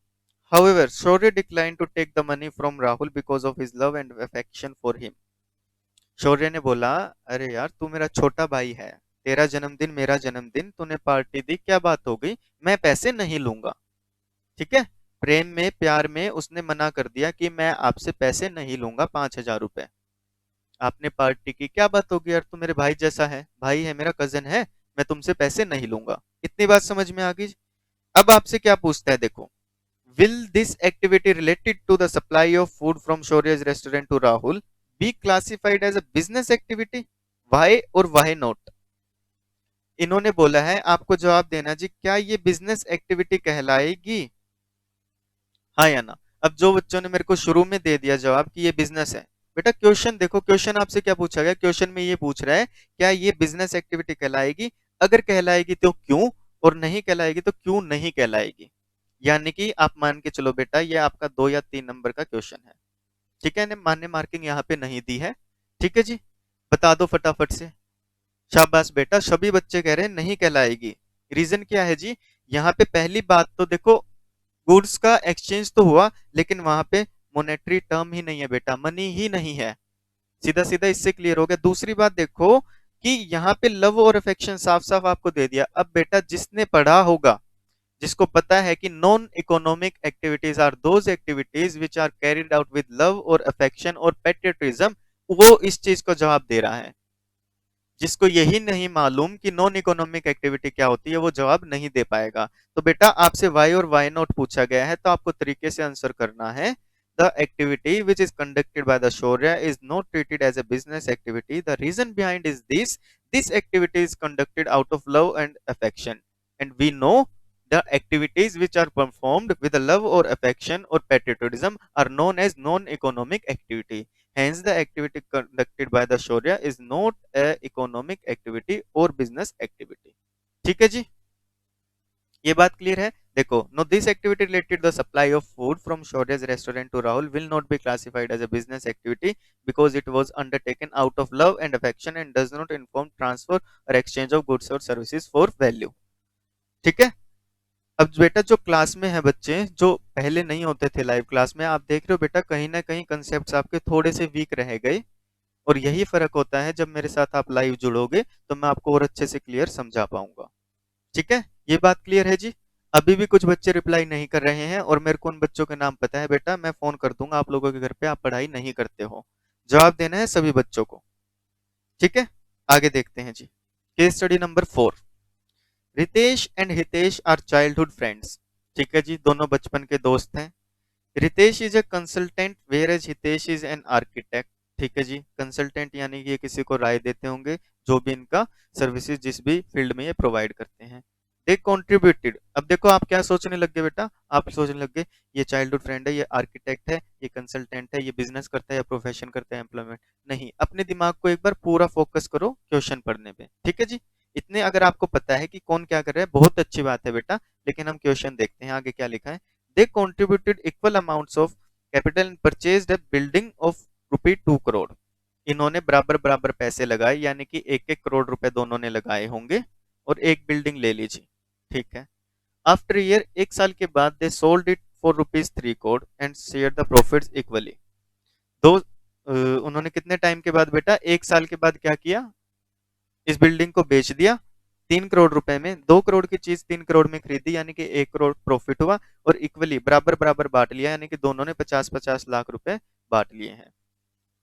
A: However, Shaurya declined to take the money from Rahul because of his love and affection for him. शौर्य ने बोला, अरे यार तू मेरा छोटा भाई है, तेरा जन्मदिन मेरा जन्मदिन, तूने पार्टी दी, क्या बात हो गई, मैं पैसे नहीं लूंगा। ठीक है, प्रेम में प्यार में उसने मना कर दिया कि मैं आपसे पैसे नहीं लूंगा 5,000 रुपए। आपने पार्टी की, क्या बात होगी यार, तू मेरे भाई जैसा है, भाई है मेरा, कजन है, मैं तुमसे पैसे नहीं लूंगा। इतनी बात समझ में आ गई। अब आपसे क्या पूछता है देखो, will this activity related to the supply of food from Shaurya's restaurant to Rahul be classified as a business activity? Why और why not? इन्होंने बोला है आपको जवाब देना जी, क्या ये बिजनेस एक्टिविटी कहलाएगी, हाँ या ना। अब जो बच्चों ने मेरे को शुरू में दे दिया जवाब कि ये बिजनेस है, बेटा क्वेश्चन देखो, क्वेश्चन आपसे क्या पूछा गया, क्वेश्चन में ये पूछ रहा है क्या ये बिजनेस एक्टिविटी कहलाएगी, अगर कहलाएगी तो क्यों, और नहीं कहलाएगी तो क्यों नहीं कहलाएगी। यानी कि आप मान के चलो बेटा, ये आपका 2 या 3 नंबर का क्वेश्चन है। ठीक है, मान्य मार्किंग यहाँ पे नहीं दी है। ठीक है जी, बता दो फटाफट से। शाबाश बेटा, सभी बच्चे कह रहे हैं नहीं कहलाएगी। रीजन क्या है जी, यहाँ पे पहली बात तो देखो, गुड्स का एक्सचेंज तो हुआ, लेकिन वहां पे मोनेटरी टर्म ही नहीं है बेटा, मनी ही नहीं है। सीधा सीधा इससे क्लियर हो गया। दूसरी बात देखो कि यहाँ पे लव और अफेक्शन साफ साफ आपको दे दिया। अब बेटा जिसने पढ़ा होगा, जिसको पता है कि non economic activities are those activities which are carried out with love और अफेक्शन और पेट्रियटिज्म, वो इस चीज को जवाब दे रहा है। जिसको यही नहीं मालूम कि नॉन इकोनॉमिक एक्टिविटी क्या होती है, वो जवाब नहीं दे पाएगा। तो बेटा आपसे वाई और वाई नॉट पूछा गया है, तो आपको तरीके से आंसर करना है। The activity which is conducted by the Shaurya is not treated as a business activity. The reason behind is this activity is conducted out of love and affection, and we know the activities which are performed with love or affection or patriotism are known as non-economic activity. Hence, the activity conducted by the Shaurya is not a economic activity or business activity. ठीक है जी, ये बात क्लियर है। देखो, no this activity related the supply of food from Shaurya's restaurant to Rahul will not be classified as a business activity because it was undertaken out of love and affection and does not inform transfer और एक्सचेंज ऑफ गुड्स और सर्विसेज फॉर वैल्यू। ठीक है। अब बेटा जो क्लास में है बच्चे, जो पहले नहीं होते थे लाइव क्लास में, आप देख रहे हो बेटा कहीं ना कहीं कंसेप्ट्स आपके थोड़े से वीक रह गए, और यही फर्क होता है जब मेरे साथ आप लाइव जुड़ोगे तो मैं आपको और अच्छे से क्लियर समझा पाऊंगा। ठीक है, ये बात क्लियर है जी। अभी भी कुछ बच्चे रिप्लाई नहीं कर रहे हैं, और मेरे को उन बच्चों के नाम पता है बेटा, मैं फोन कर दूंगा आप लोगों के घर पे, आप पढ़ाई नहीं करते हो। जवाब देना है सभी बच्चों को। ठीक है, आगे देखते हैं जी। Case study number 4। Ritesh and Hitesh are childhood friends. ठीक है जी, दोनों बचपन के दोस्त हैं। Ritesh is a consultant whereas Hitesh is an architect. ठीक है जी, कंसल्टेंट यानी कि ये किसी को राय देते होंगे, जो भी इनका सर्विसेज जिस भी फील्ड में ये प्रोवाइड करते हैं। दे कॉन्ट्रीब्यूटेड। अब देखो आप क्या सोचने लग गए बेटा, आप सोचने लग गए ये चाइल्डहुड फ्रेंड है, ये आर्किटेक्ट है, ये कंसल्टेंट है, ये बिजनेस करता है या प्रोफेशन करता है, एम्प्लॉयमेंट। नहीं, अपने दिमाग को एक बार पूरा फोकस करो क्वेश्चन पढ़ने पे। ठीक है जी, इतने अगर आपको पता है कि कौन क्या कर रहा है, बहुत अच्छी बात है बेटा। लेकिन हम क्वेश्चन देखते हैं आगे क्या लिखा है। They contributed equal amounts of capital and purchased a building of ₹2 crore। इन्होंने बराबर बराबर पैसे लगाए, यानी कि 1-1 करोड़ रुपए दोनों ने लगाए होंगे, और एक बिल्डिंग ले लीजिए। ठीक है। आफ्टर ईयर, एक साल के बाद, they sold it for ₹3 crore and share the profits equally. दो उन्होंने कितने टाइम के बाद बेटा, एक साल के बाद क्या किया, इस बिल्डिंग को बेच दिया 3 करोड़ रुपए में। 2 करोड़ की चीज 3 करोड़ में खरीदी, यानी कि 1 करोड़ प्रॉफिट हुआ, और इक्वली बराबर बराबर बांट लिया, यानी कि दोनों ने 50-50 लाख रुपए बांट लिए हैं।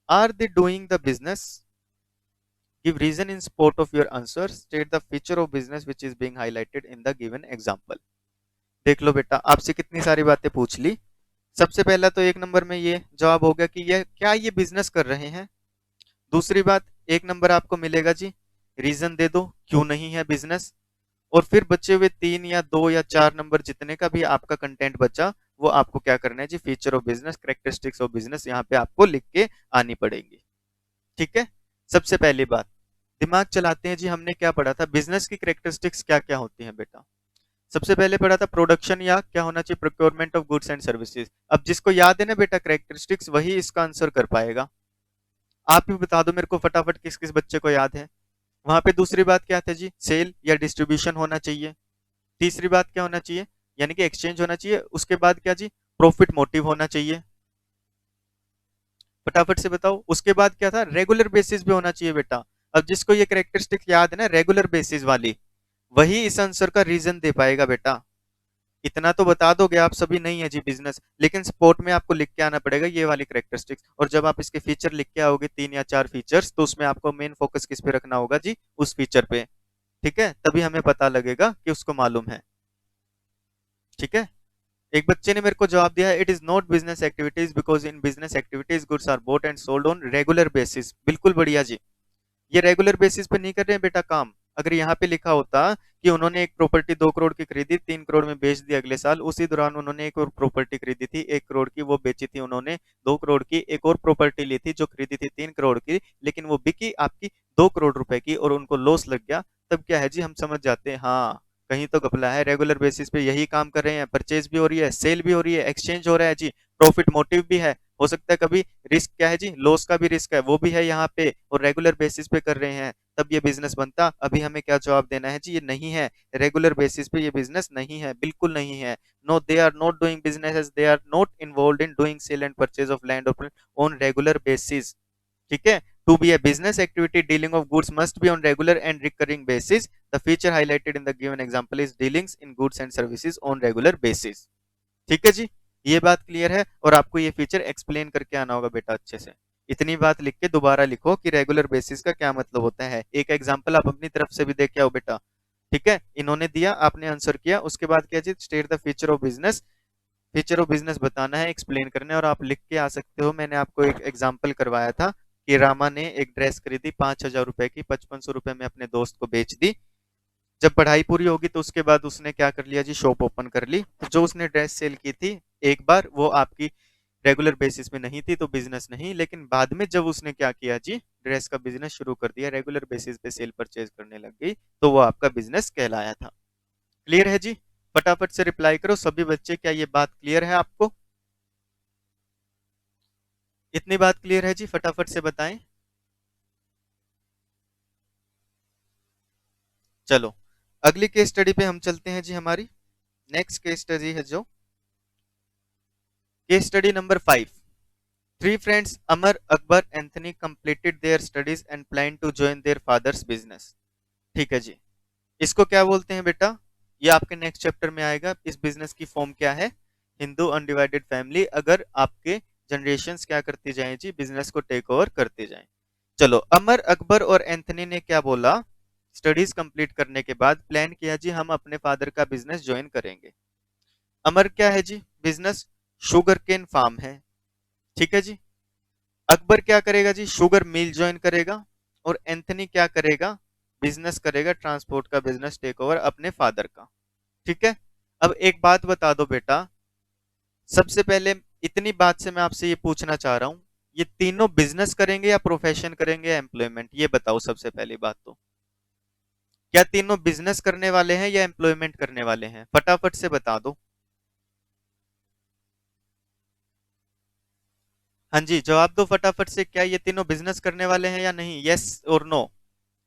A: Are they doing the business? Give reason in support of your answer, state the feature of business which is being highlighted in the given example. देख लो बेटा, आपसे कितनी सारी बातें पूछ ली। सबसे पहला तो एक नंबर में ये जवाब हो गया कि ये क्या ये बिजनेस कर रहे हैं। दूसरी बात, एक नंबर आपको मिलेगा जी, रीजन दे दो क्यों नहीं है बिजनेस। और फिर बचे हुए 3 या 2 या 4 नंबर जितने का भी आपका कंटेंट बचा, वो आपको क्या करना है जी, feature of business, characteristics of business यहाँ पे आपको लिख के आनी पड़ेगी। ठीक है। सबसे पहली बात, दिमाग चलाते हैं जी, हमने क्या पढ़ा था, बिजनेस की कैरेक्टरिस्टिक्स क्या क्या होती हैं बेटा। सबसे पहले पढ़ा था प्रोडक्शन, या क्या होना चाहिए, procurement of goods and services. अब जिसको याद है ना बेटा कैरेक्टरिस्टिक्स, वही इसका आंसर कर पाएगा। आप भी बता दो मेरे को फटाफट किस किस बच्चे को याद है। वहां पे दूसरी बात क्या था जी, सेल या डिस्ट्रीब्यूशन होना चाहिए। तीसरी बात क्या होना चाहिए, यानी कि एक्सचेंज होना चाहिए। उसके बाद क्या जी, प्रॉफिट मोटिव होना चाहिए। फटाफट से बताओ। उसके बाद क्या था, रेगुलर बेसिस भी होना चाहिए बेटा। अब जिसको ये कैरेक्टरिस्टिक याद है ना, रेगुलर बेसिस वाली, वही इस आंसर का रीजन दे पाएगा बेटा। इतना तो बता दोगे आप सभी, नहीं है जी बिजनेस, लेकिन सपोर्ट में आपको लिख के आना पड़ेगा ये वाली कैरेक्टरिस्टिक्स। और जब आप इसके फीचर लिख के आओगे 3 या 4 फीचर्स, तो उसमें आपको मेन फोकस किस पे रखना होगा जी, उस फीचर पे। ठीक है, तभी हमें पता लगेगा कि उसको मालूम है। ठीक है। एक बच्चे ने मेरे को जवाब दिया है, it is not business activities because in business activities goods are bought and sold on regular basis. बिल्कुल बढ़िया जी, ये रेगुलर बेसिस पे नहीं कर रहे हैं बेटा काम। अगर यहाँ पे लिखा होता कि उन्होंने एक प्रॉपर्टी 2 करोड़ की खरीदी, 3 करोड़ में बेच दी अगले साल, उसी दौरान उन्होंने एक और प्रॉपर्टी खरीदी थी 1 करोड़ की, वो बेची थी उन्होंने 2 करोड़ की, एक और प्रॉपर्टी ली थी जो खरीदी थी 3 करोड़ की, लेकिन वो बिकी आपकी 2 करोड़ रुपए की, और उनको लॉस लग गया। तब क्या है जी, हम समझ जाते हैं हाँ कहीं तो घपला है, रेगुलर बेसिस पे यही काम कर रहे हैं, परचेज भी हो रही है, सेल भी हो रही है, एक्सचेंज हो रहा है जी, प्रॉफिट मोटिव भी है। हो सकता है कभी रिस्क क्या है जी, लॉस का भी रिस्क है, वो भी है यहाँ पे, और रेगुलर बेसिस पे कर रहे हैं, तब ये बिजनेस बनता। अभी हमें क्या जवाब देना है जी, ये नहीं है, रेगुलर बेसिस पे ये बिजनेस नहीं है, बिल्कुल नहीं है। No, they are not doing business, they are not involve in doing sale and purchase of land on regular basis. ठीक है। To be a business activity, dealing of goods must be on regular and recurring basis. The feature highlighted in the given example is dealings in goods and services on regular basis. ठीक है जी, ये बात क्लियर है और आपको ये फीचर एक्सप्लेन करके आना होगा बेटा अच्छे से। इतनी बात लिख के दोबारा लिखो कि रेगुलर बेसिस का क्या मतलब होता है। एक एग्जांपल आप अपनी तरफ से भी देख के आओ बेटा। ठीक है, इन्होंने दिया, आपने आंसर किया, उसके बाद क्या जी, state the feature of business. Feature of business बताना है, एक्सप्लेन करना है और आप लिख के आ सकते हो। मैंने आपको एक एग्जाम्पल करवाया था कि रामा ने एक ड्रेस खरीदी 5,000 रुपए की, 5500 रुपए में अपने दोस्त को बेच दी। जब पढ़ाई पूरी होगी तो उसके बाद उसने क्या कर लिया जी, शॉप ओपन कर ली। तो जो उसने ड्रेस सेल की थी एक बार, वो आपकी रेगुलर बेसिस में नहीं थी तो बिजनेस नहीं, लेकिन बाद में जब उसने क्या किया जी, ड्रेस का बिजनेस शुरू कर दिया, रेगुलर बेसिस पे सेल परचेज करने लग गई, तो वो आपका बिजनेस कहलाया था। क्लियर है जी? फटाफट से रिप्लाई करो सभी बच्चे, क्या ये बात क्लियर है आपको? इतनी बात क्लियर है जी? फटाफट से बताएं। चलो अगली केस स्टडी पे हम चलते हैं जी। हमारी नेक्स्ट केस स्टडी है जो case study number 5। Three friends Amar, Akbar, Anthony completed their studies and plan to join their father's business। ठीक है जी, इसको क्या बोलते हैं बेटा? ये आपके नेक्स्ट चैप्टर में आएगा। इस बिजनेस की फॉर्म क्या है? हिंदू अनडिवाइडेड फैमिली, अगर आपके जनरेशंस क्या करती जाएं जी, बिजनेस को टेक ओवर करते जाएं। चलो, अमर, अकबर और एंथनी ने क्या बोला? स्टडीज कंप्लीट करने के बाद प्लान किया जी, हम अपने फादर का बिजनेस ज्वाइन करेंगे। अमर क्या है जी? बिजनेस शुगर केन फार्म है। ठीक है जी। अकबर क्या करेगा जी? शुगर मिल ज्वाइन करेगा। और एंथनी क्या करेगा? बिजनेस करेगा, ट्रांसपोर्ट का बिजनेस टेक ओवर अपने फादर का। ठीक है। अब एक बात बता दो बेटा, सबसे पहले इतनी बात से मैं आपसे ये पूछना चाह रहा हूं, ये तीनों बिजनेस करेंगे या प्रोफेशन करेंगे या एम्प्लॉयमेंट? ये बताओ सबसे पहली बात तो। क्या तीनों बिजनेस करने वाले हैं या एम्प्लॉयमेंट करने वाले हैं? फटाफट से बता दो। हाँ जी, जवाब दो फटाफट से, क्या ये तीनों बिजनेस करने वाले हैं या नहीं? यस और नो?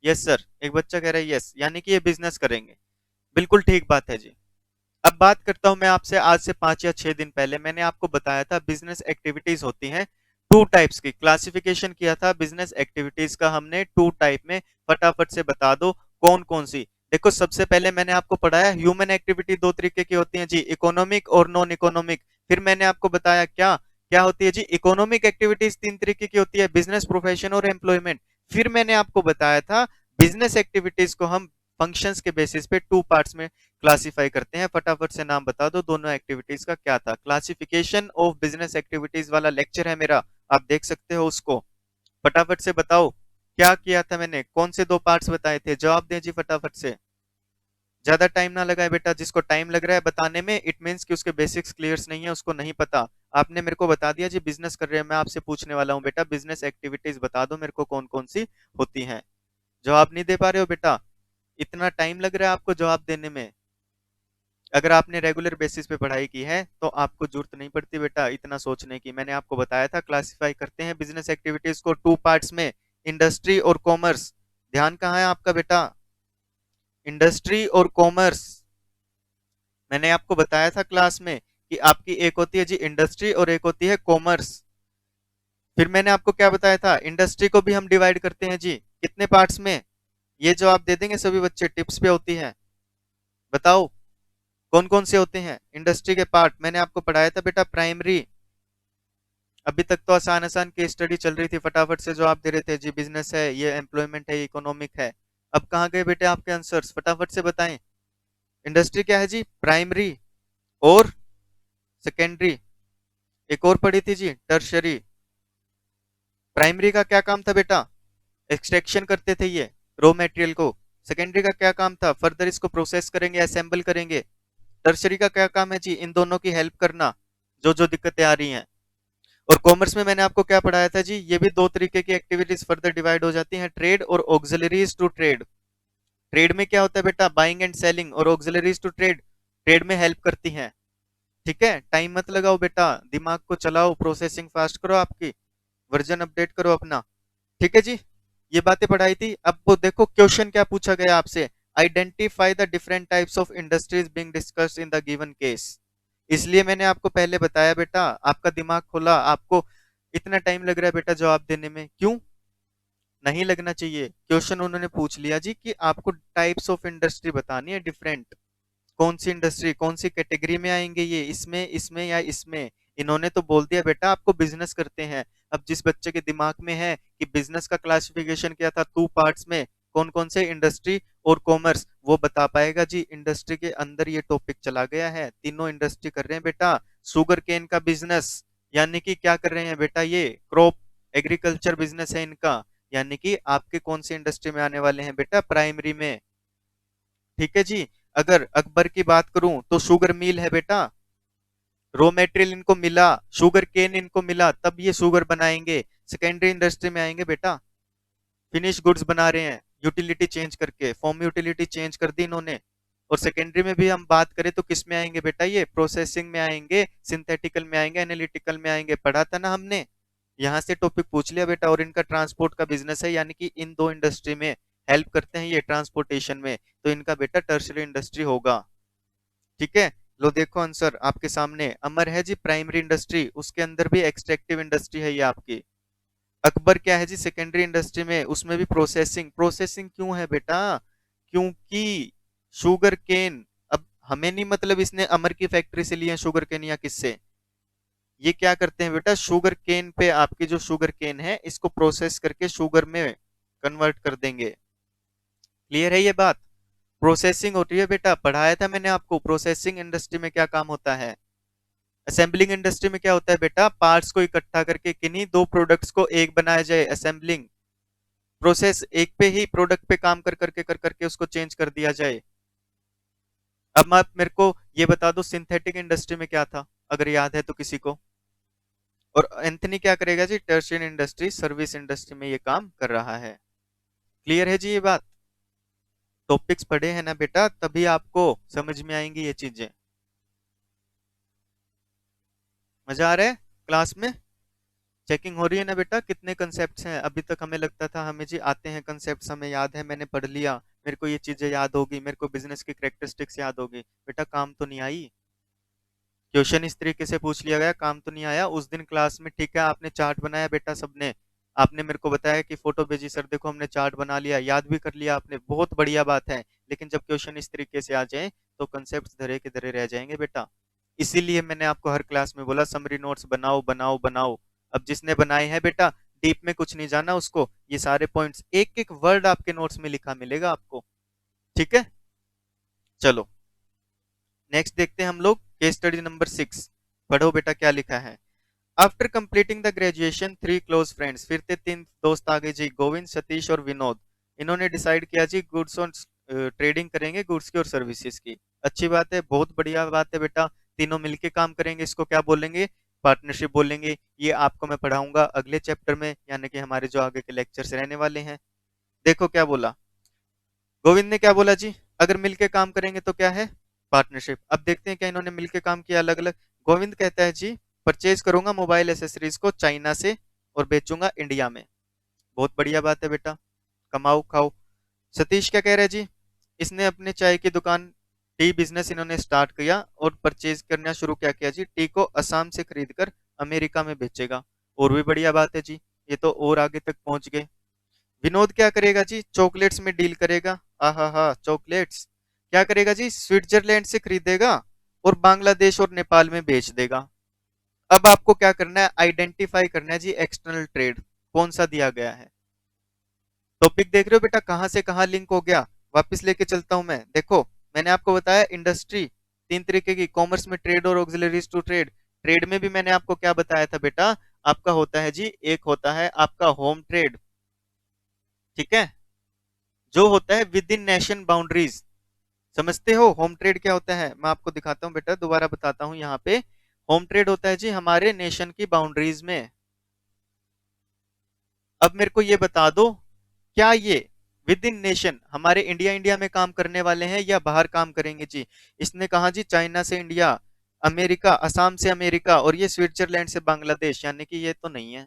A: यस सर, एक बच्चा कह रहा है यस, यानी कि ये बिजनेस करेंगे। बिल्कुल ठीक बात है जी। अब बात करता हूं मैं आपसे, आज से 5 या 6 दिन पहले मैंने आपको बताया था बिजनेस एक्टिविटीज होती हैं टू टाइप्स की। क्लासिफिकेशन किया था बिजनेस एक्टिविटीज का हमने टू टाइप में। फटाफट से बता दो कौन कौन सी। देखो, सबसे पहले मैंने आपको पढ़ाया ह्यूमन एक्टिविटी दो तरीके की होती हैं जी, इकोनॉमिक और नॉन इकोनॉमिक। फिर मैंने आपको बताया क्या क्या होती है जी, इकोनॉमिक एक्टिविटीज 3 तरीके की होती है, बिजनेस, प्रोफेशन और एम्प्लॉयमेंट। फिर मैंने आपको बताया था बिजनेस एक्टिविटीज को हम फंक्शंस के बेसिस पे टू पार्ट्स में क्लासिफाई करते हैं। फटाफट से नाम बता दो दोनों एक्टिविटीज का क्या था। क्लासिफिकेशन ऑफ बिजनेस एक्टिविटीज वाला लेक्चर है मेरा, आप देख सकते हो उसको। फटाफट से बताओ क्या किया था मैंने, कौन से दो पार्ट्स बताए थे? जवाब दें जी फटाफट से, ज्यादा टाइम ना लगाए बेटा। जिसको टाइम लग रहा है बताने में, इट मींस कि उसके बेसिक्स क्लियर्स नहीं है, उसको नहीं पता। आपने मेरे को बता दिया जी बिजनेस कर रहे हैं, मैं आपसे पूछने वाला हूँ बेटा बिजनेस एक्टिविटीज बता दो मेरे को कौन कौन सी होती हैं। जवाब नहीं दे पा रहे हो बेटा? इतना टाइम लग रहा है आपको जवाब देने में? अगर आपने रेगुलर बेसिस पे पढ़ाई की है तो आपको जरूरत नहीं पड़ती बेटा इतना सोचने की। मैंने आपको बताया था क्लासिफाई करते हैं बिजनेस एक्टिविटीज को टू पार्ट्स में, इंडस्ट्री और कॉमर्स। ध्यान कहाँ है आपका बेटा? इंडस्ट्री और कॉमर्स। मैंने आपको बताया था क्लास में कि आपकी एक होती है जी इंडस्ट्री और एक होती है कॉमर्स। फिर मैंने आपको क्या बताया था? इंडस्ट्री को भी हम डिवाइड करते हैं जी कितने पार्ट्स में? ये जवाब दे देंगे सभी बच्चे, टिप्स पे होती है। बताओ कौन कौन से होते हैं इंडस्ट्री के पार्ट? मैंने आपको पढ़ाया था बेटा प्राइमरी। अभी तक तो आसान आसान की स्टडी चल रही थी, फटाफट से जवाब दे रहे थे जी बिजनेस है, ये एम्प्लॉयमेंट है, ये इकोनॉमिक है। अब कहाँ गए बेटे आपके आंसर्स? फटाफट से बताएं। इंडस्ट्री क्या है जी? प्राइमरी और सेकेंडरी। एक और पढ़ी थी जी टर्शरी। प्राइमरी का क्या काम था बेटा? एक्सट्रैक्शन करते थे ये रॉ मटेरियल को। सेकेंडरी का क्या काम था? फर्दर इसको प्रोसेस करेंगे, असेंबल करेंगे। टर्शरी का क्या काम है जी? इन दोनों की हेल्प करना जो जो दिक्कतें आ रही हैं। और कॉमर्स में मैंने आपको क्या पढ़ाया था जी? ये भी दो तरीके की एक्टिविटीज फर्दर डिवाइड हो जाती हैं, ट्रेड और ऑक्सिलरीज टू ट्रेड। ट्रेड में क्या होता है बेटा? Buying and selling. और ऑक्सिलरीज टू ट्रेड, ट्रेड में हेल्प करती हैं। ठीक है, टाइम मत लगाओ बेटा, दिमाग को चलाओ, प्रोसेसिंग फास्ट करो, आपकी वर्जन अपडेट करो अपना। ठीक है जी, ये बातें पढ़ाई थी। अब वो देखो क्वेश्चन क्या पूछा गया आपसे, identify the different types of industries being discussed in the given case. इसलिए मैंने आपको पहले बताया बेटा, आपका दिमाग खोला, आपको इतना टाइम लग रहा है बेटा जवाब देने में, क्यों? नहीं लगना चाहिए। क्वेश्चन उन्होंने पूछ लिया जी कि आपको टाइप्स ऑफ इंडस्ट्री बतानी है डिफरेंट, कौन सी इंडस्ट्री कौन सी कैटेगरी में आएंगे, ये इसमें इसमें या इसमें। इन्होंने तो बोल दिया बेटा आपको बिजनेस करते हैं। अब जिस बच्चे के दिमाग में है कि बिजनेस का क्लासिफिकेशन क्या था, टू पार्ट्स में, कौन कौन से, इंडस्ट्री और कॉमर्स, वो बता पाएगा जी। इंडस्ट्री के अंदर ये टॉपिक चला गया है, तीनों इंडस्ट्री कर रहे हैं बेटा। शुगर केन का बिजनेस, यानी कि क्या कर रहे हैं बेटा, ये क्रॉप एग्रीकल्चर बिजनेस है इनका, यानी कि आपके कौन सी इंडस्ट्री में आने वाले हैं बेटा, प्राइमरी में। ठीक है जी। अगर अकबर की बात करूं तो शुगर मिल है बेटा, रॉ मटेरियल इनको मिला, शुगर केन इनको मिला, तब ये शुगर बनाएंगे। सेकेंडरी इंडस्ट्री में आएंगे बेटा, फिनिश गुड्स बना रहे हैं, यूटिलिटी चेंज करके, फॉर्म यूटिलिटी चेंज कर दी इन्होंने। और सेकेंडरी में भी हम बात करें तो किस में आएंगे बेटा, ये प्रोसेसिंग में आएंगे, सिंथेटिकल में आएंगे, एनालिटिकल में आएंगे, पढ़ा था ना हमने। यहाँ से टॉपिक पूछ लिया बेटा। और इनका ट्रांसपोर्ट का बिजनेस है, यानी कि इन दो इंडस्ट्री में हेल्प करते हैं ये ट्रांसपोर्टेशन में, तो इनका बेटा टर्शियरी इंडस्ट्री होगा। ठीक है। लो देखो आंसर आपके सामने, अमर है जी प्राइमरी इंडस्ट्री, उसके अंदर भी एक्सट्रैक्टिव इंडस्ट्री है ये आपकी। अकबर क्या है जी सेकेंडरी इंडस्ट्री में, उसमें भी प्रोसेसिंग। प्रोसेसिंग क्यों है बेटा, क्योंकि शुगर केन, अब हमें नहीं मतलब इसने अमर की फैक्ट्री से लिया शुगर केन या किससे, ये क्या करते हैं बेटा, शुगर केन पे आपकी जो शुगर केन है इसको प्रोसेस करके शुगर में कन्वर्ट कर देंगे। क्लियर है ये बात। प्रोसेसिंग होती है बेटा, पढ़ाया था मैंने आपको प्रोसेसिंग इंडस्ट्री में क्या काम होता है। असेंबलिंग इंडस्ट्री में क्या होता है बेटा, पार्ट्स को इकट्ठा करके किन्हीं दो प्रोडक्ट्स को एक बनाया जाए, असेंबलिंग प्रोसेस, एक पे ही प्रोडक्ट पे काम कर करके उसको चेंज कर दिया जाए। अब आप मेरे को ये बता दो सिंथेटिक इंडस्ट्री में क्या था, अगर याद है तो किसी को। और एंथनी क्या करेगा जी, टर्शियरी इंडस्ट्री सर्विस इंडस्ट्री में ये काम कर रहा है। क्लियर है जी ये बात। टॉपिक्स पढ़े हैं ना बेटा, तभी आपको समझ में आएंगी ये चीजें। मजा आ रहा है क्लास में, चेकिंग हो रही है ना बेटा, कितने कंसेप्ट्स हैं। अभी तक हमें लगता था हमें जी आते हैं कंसेप्ट्स, हमें याद है, मैंने पढ़ लिया, मेरे को ये चीजें याद होगी, मेरे को बिजनेस की कैरेक्टरिस्टिक्स याद होगी। बेटा काम तो नहीं आई। क्वेश्चन इस तरीके से पूछ लिया गया, काम तो नहीं आया उस दिन क्लास में। ठीक है, आपने चार्ट बनाया बेटा सबने, आपने मेरे को बताया कि फोटो भेजी सर देखो हमने चार्ट बना लिया, याद भी कर लिया आपने, बहुत बढ़िया बात है। लेकिन जब क्वेश्चन इस तरीके से आ जाए तो कंसेप्ट धरे के धरे रह जाएंगे बेटा। इसीलिए मैंने आपको हर क्लास में बोला समरी नोट्स बनाओ बनाओ बनाओ। अब जिसने बनाए हैं बेटा, डीप में कुछ नहीं जाना उसको, ये सारे पॉइंट्स एक एक वर्ड आपके नोट्स में लिखा मिलेगा आपको। ठीक है, चलो नेक्स्ट देखते हैं हम लोग केस स्टडी नंबर 6। पढ़ो बेटा क्या लिखा है। After completing the graduation three close friends, फिर से तीन दोस्त आ गए जी, गोविंद सतीश और विनोद। इन्होंने डिसाइड किया जी गुड्स और ट्रेडिंग करेंगे, गुड्स की और सर्विसेज की। अच्छी बात है, बहुत बढ़िया बात है बेटा, तीनों मिलके काम करेंगे, इसको क्या बोलेंगे, पार्टनरशिप बोलेंगे। ये आपको मैं पढ़ाऊंगा अगले चैप्टर में, यानी कि हमारे जो आगे के लेक्चर्स रहने वाले हैं। देखो क्या बोला गोविंद ने, क्या बोला जी, अगर मिलके काम करेंगे तो क्या है, पार्टनरशिप। अब देखते हैं क्या इन्होंने मिलके काम किया अलग अलग। गोविंद कहता है जी परचेज करूंगा मोबाइल एसेसरीज को चाइना से और बेचूंगा इंडिया में। बहुत बढ़िया बात है बेटा, कमाओ खाओ। सतीश क्या कह रहा है जी, इसने अपने चाय की दुकान, टी बिजनेस इन्होंने स्टार्ट किया और परचेज करना शुरू क्या किया जी, टी को असम से खरीद कर अमेरिका में बेचेगा। और भी बढ़िया बात है जी, ये तो और आगे तक पहुंच गए। विनोद क्या करेगा जी, चॉकलेट्स में डील करेगा। आहा हा, चॉकलेट्स क्या करेगा जी, स्विट्जरलैंड से खरीदेगा और बांग्लादेश और नेपाल में बेच देगा। अब आपको क्या करना है, आइडेंटिफाई करना है जी एक्सटर्नल ट्रेड कौन सा दिया गया है। टॉपिक देख रहे हो बेटा कहां से कहां लिंक हो गया, वापस लेके चलता हूं मैं। देखो मैंने आपको बताया इंडस्ट्री तीन तरीके की, कॉमर्स में ट्रेड और ऑक्सिलरीज टू ट्रेड। ट्रेड में भी मैंने आपको क्या बताया था बेटा, आपका होता है जी, एक होता है आपका होम ट्रेड, ठीक है, जो होता है विद इन नेशन बाउंड्रीज। समझते हो होम ट्रेड क्या होता है, मैं आपको दिखाता हूं बेटा, दोबारा बताता हूं यहाँ पे। होम ट्रेड होता है जी हमारे नेशन की बाउंड्रीज में। अब मेरे को ये बता दो, क्या ये विद इन नेशन हमारे इंडिया इंडिया में काम करने वाले हैं या बाहर काम करेंगे जी। इसने कहा जी चाइना से इंडिया, अमेरिका असम से अमेरिका, और ये स्विट्जरलैंड से बांग्लादेश, यानी कि ये तो नहीं है।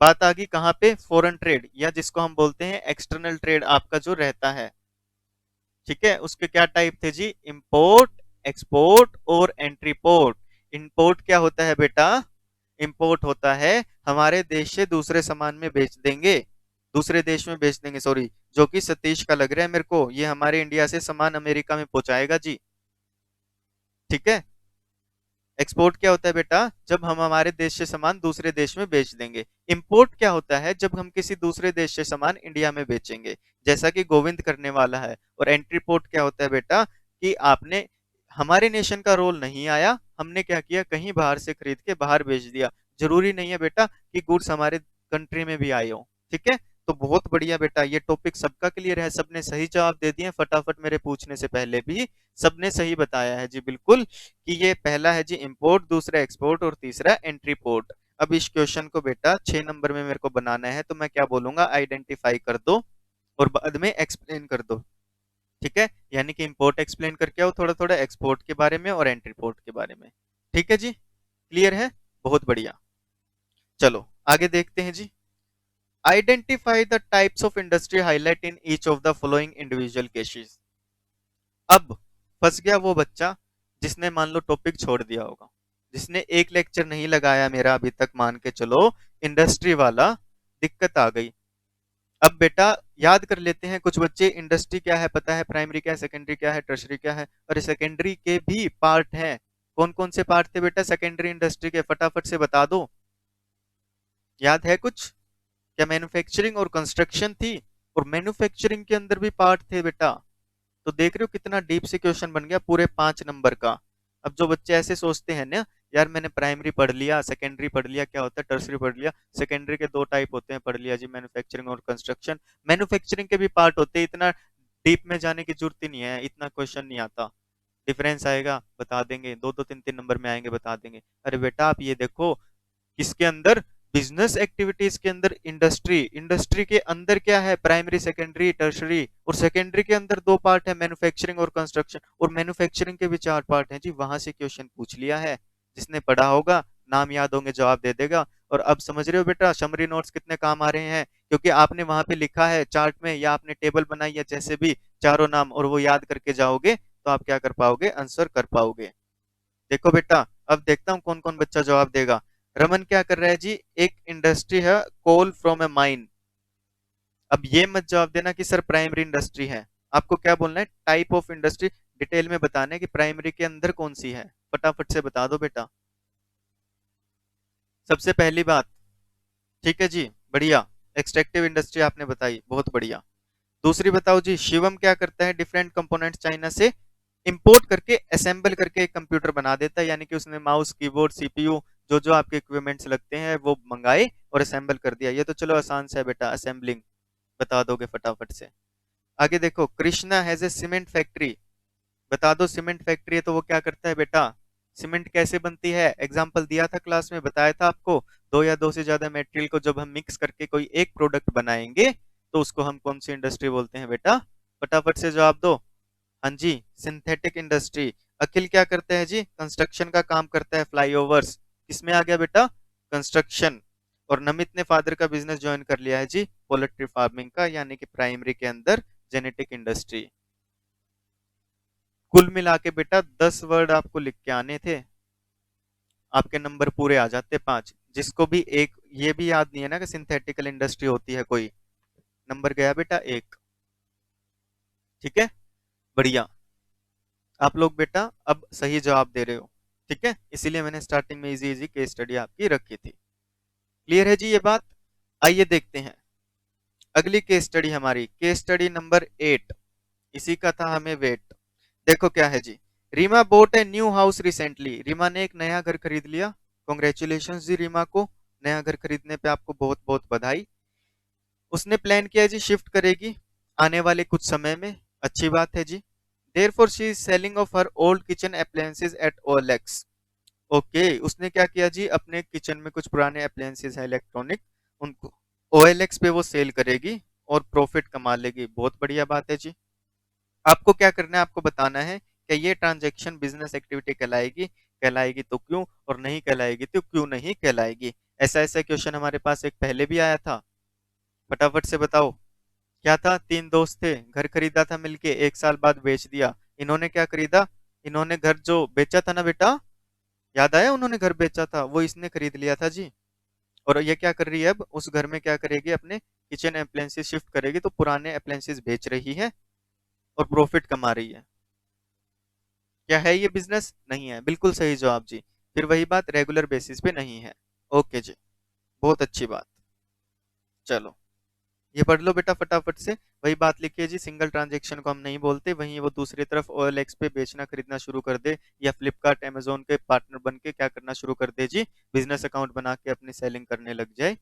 A: बात आ गई कहाँ पे, फॉरेन ट्रेड, या जिसको हम बोलते हैं एक्सटर्नल ट्रेड आपका जो रहता है। ठीक है, उसके क्या टाइप थे जी, इंपोर्ट, एक्सपोर्ट और एंट्री पोर्ट। इंपोर्ट क्या होता है बेटा, इंपोर्ट होता है हमारे देश से दूसरे सामान में बेच देंगे, दूसरे देश में बेच देंगे, सॉरी, जो कि सतीश का लग रहा है मेरे को, ये हमारे इंडिया से सामान अमेरिका में पहुंचाएगा जी। ठीक है। एक्सपोर्ट क्या होता है बेटा, जब हम हमारे देश से सामान दूसरे देश में बेच देंगे। इंपोर्ट क्या होता है, जब हम किसी दूसरे देश से सामान इंडिया में बेचेंगे, जैसा कि गोविंद करने वाला है। और एंट्री पोर्ट क्या होता है बेटा, कि आपने हमारे नेशन का रोल नहीं आया, हमने क्या किया, कहीं बाहर से खरीद के बाहर बेच दिया। जरूरी नहीं है बेटा कि गुड्स हमारे कंट्री में भी आए हो। ठीक है। तो बहुत बढ़िया बेटा, ये टॉपिक सबका क्लियर है, सबने सही जवाब दे दिए फटाफट, मेरे पूछने से पहले भी सबने सही बताया है जी, बिल्कुल। कि ये पहला है जी इंपोर्ट, दूसरा एक्सपोर्ट और तीसरा एंट्री पोर्ट। अब इस क्वेश्चन को बेटा 6 नंबर में मेरे को बनाना है, तो मैं क्या बोलूंगा, आइडेंटिफाई कर दो और बाद में एक्सप्लेन कर दो। ठीक है। यानी कि इंपोर्ट एक्सप्लेन करके आओ थोड़ा थोड़ा, एक्सपोर्ट के बारे में और एंट्री पोर्ट के बारे में। ठीक है जी, क्लियर है, बहुत बढ़िया। चलो आगे देखते हैं जी। Identify the types of industry highlight in each of the following individual cases. अब फंस गया वो बच्चा जिसने मान लो टॉपिक छोड़ दिया होगा, जिसने एक लेक्चर नहीं लगाया मेरा अभी तक, मान के चलो इंडस्ट्री वाला, दिक्कत आ गई। अब बेटा याद कर लेते हैं, कुछ बच्चे इंडस्ट्री क्या है पता है, प्राइमरी क्या है, सेकेंडरी क्या है, टर्शरी क्या है, और सेकेंडरी के भी पार्ट हैं। कौन कौन से पार्ट थे बेटा सेकेंडरी इंडस्ट्री के, फटाफट से बता दो, याद है कुछ? क्या मैन्युफैक्चरिंग और कंस्ट्रक्शन थी, और मैन्युफैक्चरिंग के अंदर भी पार्ट थे बेटा। तो देख रहे हो कितना डीप से क्वेश्चन बन गया, पूरे 5 नंबर का। अब जो बच्चे ऐसे सोचते हैं ना, यार मैंने प्राइमरी पढ़ लिया, सेकेंडरी पढ़ लिया, क्या होता है टर्सरी पढ़ लिया, सेकेंडरी के 2 टाइप होते हैं, पढ़ लिया जी, मैन्युफैक्चरिंग और कंस्ट्रक्शन। मैन्युफैक्चरिंग के भी पार्ट होते हैं, इतना डीप में जाने की जरूरत ही नहीं है, इतना क्वेश्चन नहीं आता। डिफरेंस आएगा बता देंगे, दो दो तीन तीन नंबर में आएंगे बता देंगे। अरे बेटा आप ये देखो, किसके अंदर, बिजनेस एक्टिविटीज के अंदर इंडस्ट्री, इंडस्ट्री के अंदर क्या है, प्राइमरी सेकेंडरी टर्शरी, और सेकेंडरी के अंदर 2 पार्ट है, मैन्युफैक्चरिंग और कंस्ट्रक्शन, और मैन्युफैक्चरिंग के भी 4 पार्ट हैं जी। वहां से क्वेश्चन पूछ लिया है, जिसने पढ़ा होगा, नाम याद होंगे, जवाब दे देगा। और अब समझ रहे हो बेटा समरी नोट्स कितने काम आ रहे हैं, क्योंकि आपने वहां पे लिखा है चार्ट में, या आपने टेबल बनाई है, जैसे भी चारों नाम, और वो याद करके जाओगे तो आप क्या कर पाओगे, आंसर कर पाओगे। देखो बेटा, अब देखता हूँ कौन कौन बच्चा जवाब देगा। रमन क्या कर रहा है जी, एक इंडस्ट्री है कोल फ्रॉम ए माइन। अब ये मत जवाब देना कि सर प्राइमरी इंडस्ट्री है, आपको क्या बोलना है, टाइप ऑफ इंडस्ट्री डिटेल में बताना है कि प्राइमरी के अंदर कौन सी है, फटाफट से बता दो बेटा। सबसे पहली बात, ठीक है जी, बढ़िया, एक्सट्रैक्टिव इंडस्ट्री आपने बताई, बहुत बढ़िया। दूसरी बताओ जी, शिवम क्या करता है, डिफरेंट कंपोनेंट्स चाइना से इंपोर्ट करके असेंबल करके एक कंप्यूटर बना देता है, यानी कि उसने माउस कीबोर्ड सीपीयू जो जो आपके इक्विपमेंट्स लगते हैं वो मंगाए और असेंबल कर दिया। ये तो चलो आसान सा है बेटा, असेंबलिंग बता दोगे फटाफट से। आगे देखो, Krishna has a cement factory, बता दो सीमेंट फैक्ट्री है तो वो क्या करता है बेटा, सीमेंट कैसे बनती है, एग्जाम्पल दिया था क्लास में, बताया था आपको, दो या दो से ज्यादा मटेरियल को जब हम मिक्स करके कोई एक प्रोडक्ट बनाएंगे तो उसको हम कौन सी इंडस्ट्री बोलते हैं बेटा, फटाफट से जवाब दो। हाँ जी, सिंथेटिक इंडस्ट्री। अखिल क्या करते हैं जी, कंस्ट्रक्शन का काम करता है, फ्लाईओवर्स, किसमें आ गया बेटा, कंस्ट्रक्शन। और नमित ने फादर का बिजनेस ज्वाइन कर लिया है जी, पोल्ट्री फार्मिंग का, यानी कि प्राइमरी के अंदर जेनेटिक इंडस्ट्री। कुल मिला के बेटा 10 वर्ड आपको लिख के आने थे, आपके नंबर पूरे आ जाते 5। जिसको भी एक ये भी याद नहीं है ना कि सिंथेटिकल इंडस्ट्री होती है कोई, नंबर गया बेटा 1। ठीक है, बढ़िया। आप लोग बेटा अब सही जवाब दे रहे हो, ठीक है, इसीलिए मैंने स्टार्टिंग में इजी इजी केस स्टडी आपकी रखी थी। क्लियर है जी ये बात? आइए देखते हैं अगली केस स्टडी हमारी, केस स्टडी नंबर 8, इसी का था हमें वेट। देखो क्या है जी, Reema bought a new house recently, Reema ने एक नया घर खरीद लिया। कॉन्ग्रेचुलेशन जी रीमा को, नया घर खरीदने पे आपको बहुत बहुत बधाई। उसने प्लान किया जी शिफ्ट करेगी आने वाले कुछ समय में, अच्छी बात है जी। Therefore she is selling off her old kitchen appliances at OLX। Okay, उसने क्या किया जी, अपने किचन में कुछ पुराने अप्लायंसेस है इलेक्ट्रॉनिक, उनको OLX पे वो सेल करेगी और प्रॉफिट कमा लेगी, बहुत बढ़िया बात है जी। आपको क्या करना है, आपको बताना है कि ये ट्रांजैक्शन बिजनेस एक्टिविटी कहलाएगी, कहलाएगी तो क्यों, और नहीं कहलाएगी तो क्यों नहीं कहलाएगी। ऐसा ऐसा क्वेश्चन हमारे पास एक पहले भी आया था, फटाफट से बताओ। क्या था, 3 दोस्त थे, घर खरीदा था मिलके, 1 साल बाद बेच दिया। इन्होंने क्या खरीदा, इन्होंने घर जो बेचा था ना बेटा, याद आया, उन्होंने घर बेचा था वो इसने खरीद लिया था जी। और ये क्या कर रही है, अब उस घर में क्या करेगी, अपने किचन अप्लायंसेस शिफ्ट करेगी तो पुराने अप्लायंसेस बेच रही है और प्रॉफिट कमा रही है। क्या है ये बिजनेस? नहीं है। बिल्कुल सही जवाब जी। फिर वही बात, रेगुलर बेसिस पे नहीं है। ओके जी, बहुत अच्छी बात। चलो, ये पढ़ लो बेटा फटाफट से। वही बात लिखी है जी, सिंगल ट्रांजेक्शन को हम नहीं बोलते। वहीं वो दूसरी तरफ OLX पे बेचना खरीदना शुरू कर दे, या फ्लिपकार्ट अमेजोन के पार्टनर बन के क्या करना शुरू कर दे जी, बिजनेस अकाउंट बना के अपनी सेलिंग करने लग जाए।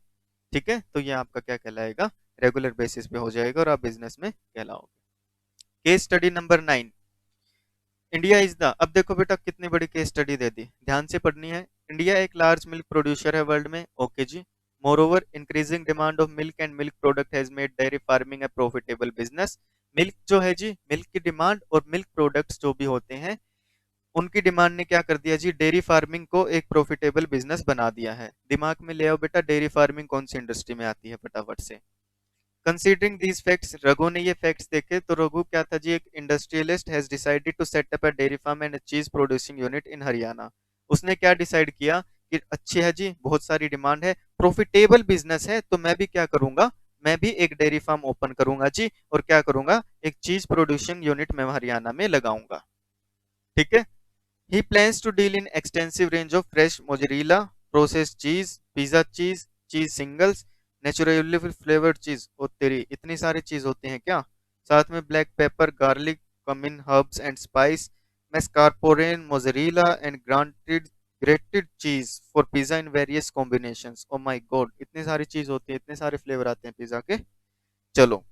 A: ठीक है, तो ये आपका क्या कहलाएगा, रेगुलर बेसिस पे हो जाएगा और आप बिजनेस में कहलाओगे। Case study number 9, India is the, अब देखो बेटा कितनी बड़ी केस स्टडी दे दी, ध्यान से पढ़नी है। इंडिया एक लार्ज मिल्क प्रोड्यूसर है वर्ल्ड में, ओके जी। Moreover increasing demand of milk and milk product has made dairy farming a profitable business. Milk जो है जी, मिल्क की डिमांड और मिल्क प्रोडक्ट्स जो भी होते हैं, उनकी डिमांड ने क्या कर दिया जी, डेयरी फार्मिंग को एक प्रॉफिटेबल बिजनेस बना दिया है। दिमाग में ले आओ बेटा, डेयरी फार्मिंग कौन सी इंडस्ट्री में आती है फटाफट से। कंसीडरिंग दीज फैक्ट्स, रघु ने ये फैक्ट्स देखे तो रघु क्या था जी, एक industrialist has decided to set up a dairy farm and cheese producing unit in Haryana. उसने क्या डिसाइड किया कि अच्छी है जी, बहुत सारी डिमांड है, प्रॉफिटेबल बिजनेस है, तो मैं भी क्या करूंगा, मैं भी एक डेयरी फार्म ओपन करूंगा जी, और क्या करूंगा, एक चीज प्रोड्यूसिंग यूनिट मैं हरियाणा में लगाऊंगा। ठीक है। He plans to deal in extensive range of fresh mozzarella, processed cheese, pizza cheese, cheese singles, naturally flavored cheese। ओ तेरी, इतनी सारी चीज होती हैं क्या? साथ में black pepper, garlic, cumin, herbs and spice, mascarpone, mozzarella and grated cheese for pizza in various combinations। Oh my God, इतनी सारी चीज होती है, इतने सारे फ्लेवर आते हैं पिज्जा के। चलो,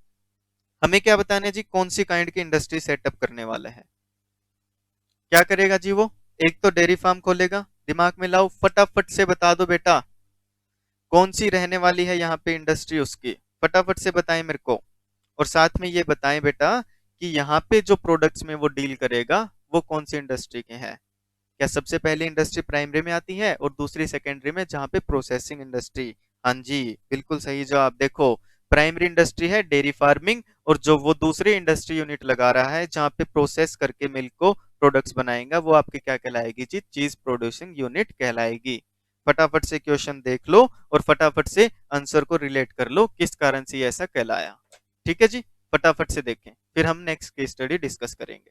A: हमें क्या बताना है जी, कौन सी काइंड की इंडस्ट्री सेटअप करने वाला है। क्या करेगा जी वो, एक तो डेयरी फार्म खोलेगा। दिमाग में लाओ, फटाफट से बता दो बेटा, कौन सी रहने वाली है यहाँ पे इंडस्ट्री उसकी, फटाफट से बताएं मेरे को। और साथ में ये बताएं बेटा कि यहाँ पे जो प्रोडक्ट्स में वो डील करेगा वो कौन सी इंडस्ट्री के हैं। क्या सबसे पहले इंडस्ट्री प्राइमरी में आती है और दूसरी सेकेंडरी में, जहाँ पे प्रोसेसिंग इंडस्ट्री। हाँ जी, बिल्कुल सही जवाब। देखो, प्राइमरी इंडस्ट्री है डेयरी फार्मिंग, और जो वो दूसरी इंडस्ट्री यूनिट लगा रहा है जहाँ पे प्रोसेस करके मिल्क को प्रोडक्ट्स बनाएगा, वो आपकी क्या कहलाएगी जी, चीज प्रोड्यूसिंग यूनिट कहलाएगी। फटाफट से क्वेश्चन देख लो और फटाफट से आंसर को रिलेट कर लो, किस कारण से ये ऐसा कहलाया। ठीक है जी, फटाफट से देखें, फिर हम नेक्स्ट केस स्टडी डिस्कस करेंगे।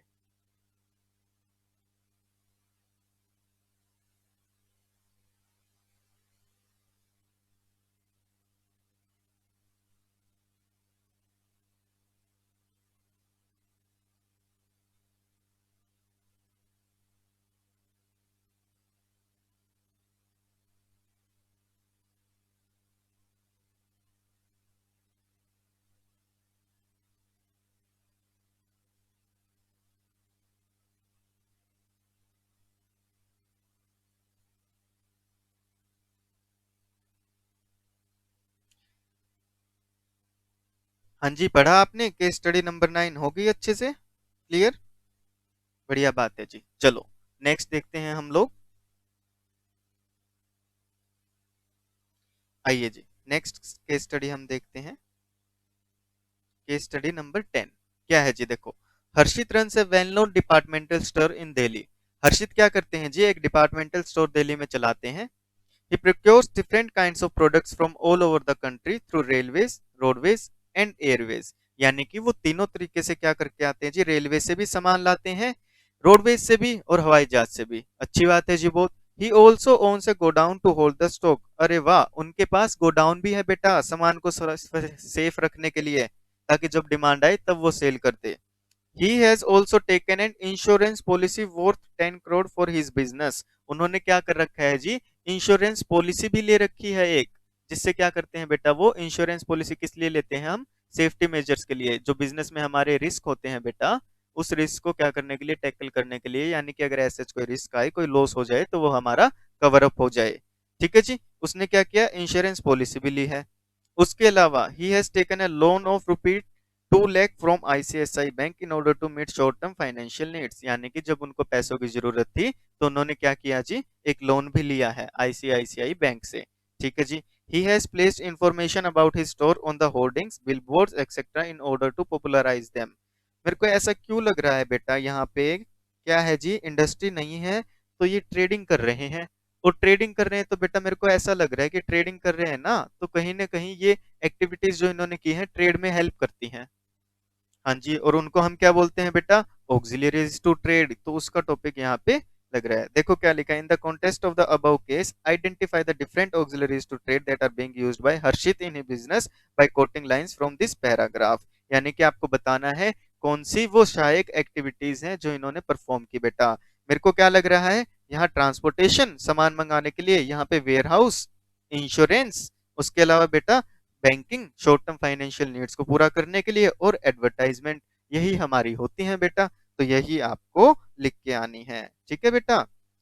A: हाँ जी, पढ़ा आपने, केस स्टडी नंबर 9 हो गई अच्छे से क्लियर। बढ़िया बात है जी। चलो, नेक्स्ट देखते हैं हम लोग। आइए जी, नेक्स्ट केस स्टडी हम देखते हैं, केस स्टडी नंबर 10। क्या है जी, देखो, Harshit runs well known departmental store in Delhi. Harshit क्या करते हैं जी, एक डिपार्टमेंटल स्टोर दिल्ली में चलाते हैं। He procures different kinds of products from all over the country through railways, roadways and airways। यानी कि वो तीनों तरीके से क्या करके आते हैं जी, रेलवे से भी सामान लाते हैं, रोडवेज से भी और हवाई जहाज से भी। अच्छी बात है जी बहुत। He also owns a godown to hold the stock। अरे वाह, उनके पास गोडाउन भी है बेटा, सामान को सेफ रखने के लिए, ताकि जब डिमांड आए तब वो सेल करते। He has also taken an insurance policy worth 10 crore for his business। उन्होंने क्या कर रखा है जी, इंश्योरेंस पॉलिसी भी ले रखी है एक, जिससे क्या करते हैं बेटा, वो इंश्योरेंस पॉलिसी किस लिए लेते हैं हम, सेफ्टी मेजर्स के लिए। जो बिजनेस में हमारे रिस्क होते हैं बेटा, उस रिस्क को क्या करने के लिए, टैकल करने के लिए, यानी कि अगर ऐसे कोई रिस्क आए, कोई लॉस हो जाए, तो वो हमारा कवर अप हो जाए। ठीक है जी, उसने क्या किया, इंश्योरेंस पॉलिसी भी ली है। उसके अलावा he has taken a loan of rupees 2 lakh from ICICI bank in order to meet short term financial needs. यानी कि जब उनको पैसों की जरूरत थी तो उन्होंने क्या किया जी, एक लोन भी लिया है आईसीआईसीआई बैंक से। ठीक है जी। He has placed information about his store on the hoardings, billboards etcetera in order to popularise them. मेरे को ऐसा क्यों लग रहा है बेटा, यहाँ पे क्या है जी, इंडस्ट्री नहीं है तो ये ट्रेडिंग कर रहे हैं। और ट्रेडिंग कर रहे हैं, तो बेटा मेरे को ऐसा लग रहा है कि ट्रेडिंग कर रहे हैं ना, तो कहीं ना कहीं ये एक्टिविटीज जो इन्होंने की है ट्रेड में हेल्प करती हैं। हाँ जी, और उनको हम क्या बोलते हैं बेटा? Auxiliaries to trade. तो उसका टॉपिक यहाँ पे लग रहा है। देखो क्या लिखा है, in the context of the above case identify the different auxiliaries to trade that are being used by Harshit in his business by quoting lines from this paragraph. यानी कि आपको बताना है कौन सी वो सहायक एक्टिविटीज हैं जो इन्होंने परफॉर्म की बेटा। मेरे को क्या लग रहा है, यहाँ ट्रांसपोर्टेशन सामान मंगाने के लिए, यहाँ पे वेयर हाउस, इंश्योरेंस, उसके अलावा बेटा banking, short term financial needs को पूरा करने के लिए, और एडवर्टाइजमेंट, यही हमारी होती हैं बेटा। तो यही आपको लिख के आनी है, ठीक है बेटा।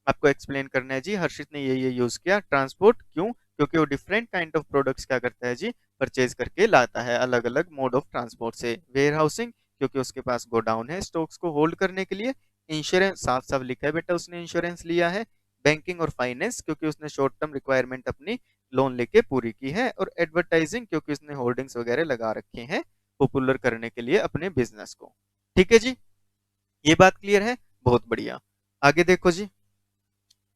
A: आपको एक्सप्लेन करना है जी, हर्षित ने ये यूज किया। ट्रांसपोर्ट क्यों? क्योंकि वो डिफरेंट काइंड ऑफ प्रोडक्ट्स क्या करता है जी, परचेज करके लाता है अलग अलग मोड ऑफ ट्रांसपोर्ट से। वेयर हाउसिंग, क्योंकि उसके पास गोडाउन है स्टॉक्स को होल्ड करने के लिए। इंश्योरेंस, साफ साफ लिखा है बेटा उसने इंश्योरेंस लिया है। बैंकिंग और फाइनेंस, क्योंकि उसने शॉर्ट टर्म रिक्वायरमेंट अपनी लोन लेके पूरी की है। और एडवर्टाइजिंग, क्योंकि उसने होर्डिंग्स वगैरह लगा रखे हैं पॉपुलर करने के लिए अपने बिजनेस को। ठीक है जी, ये बात क्लियर है, बहुत बढ़िया। आगे देखो जी,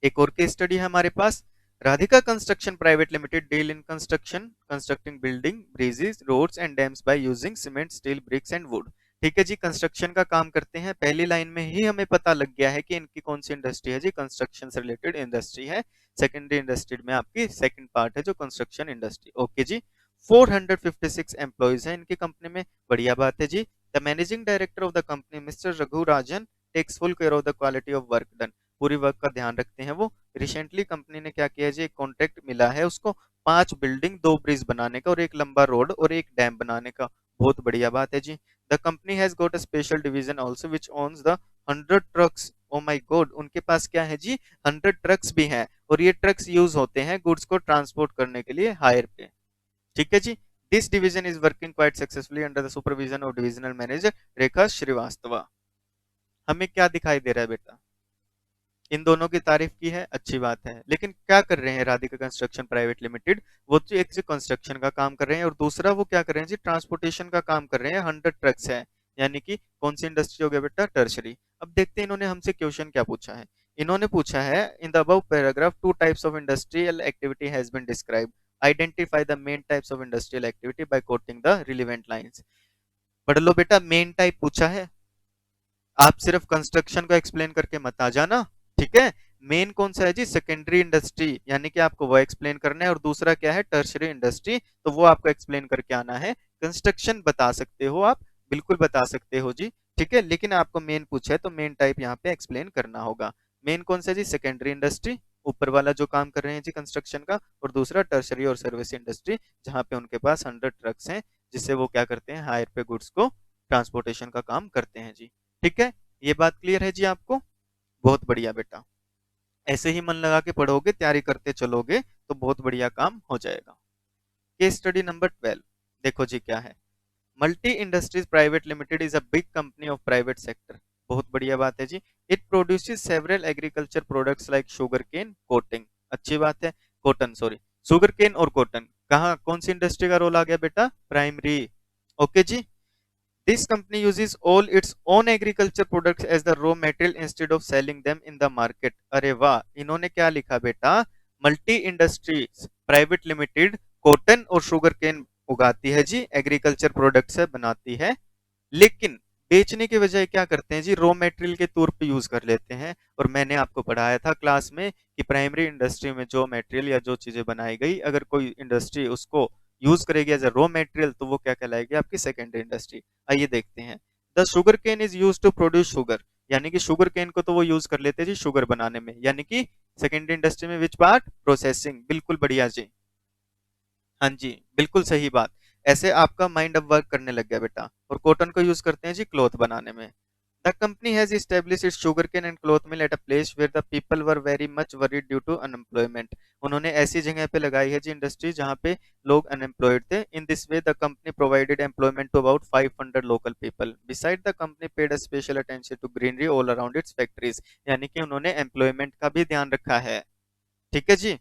A: एक और केस स्टडी है हमारे पास। Radhika construction private limited deal in construction, constructing building, bridges, roads and dams by using cement, steel, bricks and wood. ठीक है जी, कंस्ट्रक्शन का काम करते हैं। पहली लाइन में ही हमें पता लग गया है कि इनकी कौन सी इंडस्ट्री है जी, कंस्ट्रक्शन से रिलेटेड इंडस्ट्री है। सेकेंडरी इंडस्ट्री में आपकी सेकंड पार्ट है जो कंस्ट्रक्शन इंडस्ट्री। ओके जी, 456 एम्प्लॉइज हैं इनकी कंपनी में, बढ़िया बात है जी। The managing director of the company mister Raghu Rajan takes full care of the quality of work done, पूरी वर्क का ध्यान रखते हैं वो। रिसेंटली कंपनी ने क्या किया जी, एक कॉन्ट्रैक्ट मिला है उसको 5 बिल्डिंग 2 ब्रिज बनाने का, और एक लंबा रोड और एक डैम बनाने का। बहुत बढ़िया बात है जी। The company has got a special division also which owns the 100 trucks. Oh my god, उनके पास क्या है जी, 100 ट्रक्स भी हैं, और ये ट्रक्स यूज होते हैं गुड्स को ट्रांसपोर्ट करने के लिए हायर पे। ठीक है जी। This division is working quite successfully under the supervision of divisional manager Rekha Srivastava. हमें क्या दिखाई दे रहा है बेटा, इन दोनों की तारीफ की है, अच्छी बात है, लेकिन क्या कर रहे हैं राधिका कंस्ट्रक्शन प्राइवेट लिमिटेड? वो तो एक कंस्ट्रक्शन का काम कर रहे हैं, और दूसरा वो क्या कर रहे हैं जी, ट्रांसपोर्टेशन का काम कर रहे हैं। 100 ट्रक्स है, यानी कि कौन सी इंडस्ट्री हो गया बेटा, टर्शरी। अब देखते हैं इन्होंने हमसे क्वेश्चन क्या पूछा है। इन्होंने पूछा है, in the above paragraph 2 types of industrial activity has been describe, identify the main types of industrial activity by quoting the relevant lines. पढ़ लो बेटा, मेन टाइप पूछा है, आप सिर्फ कंस्ट्रक्शन को एक्सप्लेन करके मत आ जाना, ठीक है। मेन कौन सा है जी, सेकेंडरी इंडस्ट्री, यानी कि आपको वो एक्सप्लेन करना है, और दूसरा क्या है, टर्शरी इंडस्ट्री, तो वो आपको एक्सप्लेन करके आना है। कंस्ट्रक्शन बता सकते हो आप, बिल्कुल बता सकते हो जी, ठीक है, लेकिन आपको मेन पूछा है तो मेन टाइप यहाँ पे एक्सप्लेन करना होगा। मेन कौन सा जी, सेकेंडरी इंडस्ट्री, ऊपर वाला जो काम कर रहे हैं जी कंस्ट्रक्शन का, और दूसरा टर्शरी और सर्विस इंडस्ट्री, जहाँ पे उनके पास 100 ट्रक्स हैं, जिससे वो क्या करते हैं, हायर पे गुड्स को ट्रांसपोर्टेशन का काम करते हैं जी। ठीक है, ये बात क्लियर है जी आपको? बहुत बढ़िया बेटा, ऐसे ही मन लगा के पढ़ोगे, तैयारी करते चलोगे, तो बहुत बढ़िया काम हो जाएगा। केस स्टडी नंबर 12, देखो जी क्या है। Multi industries private limited is a big company of private sector. बहुत बढ़िया बात है जी। It produces several agriculture products like sugarcane, cotton, अच्छी बात है, कॉटन सॉरी, शुगर केन और कॉटन। कहाँ, कौन सी इंडस्ट्री का रोल आ गया बेटा, प्राइमरी। ओके जी। This company uses all its own agriculture products as the raw material instead of selling them in the market। अरे वाह, इन्होंने क्या लिखा बेटा, multi industries private limited cotton और शुगर केन उगाती है जी, एग्रीकल्चर प्रोडक्ट्स है बनाती है, लेकिन बेचने के बजाय क्या करते हैं जी, रॉ मटेरियल के तौर पे यूज कर लेते हैं। और मैंने आपको पढ़ाया था क्लास में कि प्राइमरी इंडस्ट्री में जो मटेरियल या जो चीजें बनाई गई, अगर कोई इंडस्ट्री उसको यूज करेगी एज अ रॉ मटेरियल, तो वो क्या कहलाएगी, आपकी सेकेंडरी इंडस्ट्री। आइए देखते हैं। The sugar cane is use to produce sugar, यानी कि शुगर केन को तो वो यूज कर लेते हैं जी शुगर बनाने में, यानी कि सेकेंडरी इंडस्ट्री में विच पार्ट, प्रोसेसिंग, बिल्कुल बढ़िया जी। हाँ जी, बिल्कुल सही बात। ऐसे आपका माइंड अब वर्क करने लग गया बेटा। और कॉटन को यूज करते हैं जी क्लॉथ बनाने में। The company has established its sugarcane and cloth mill at a place where the people were very much worried due to unemployment। उन्होंने ऐसी जगह पे लगाई है जी इंडस्ट्री जहाँ पे लोग अनएम्प्लॉयड थे। In this way the company provided employment to about 500 local people. Beside the company paid a special attention to greenery all around its factories, यानी कि उन्होंने एम्प्लॉयमेंट का भी ध्यान रखा है। ठीक है जी।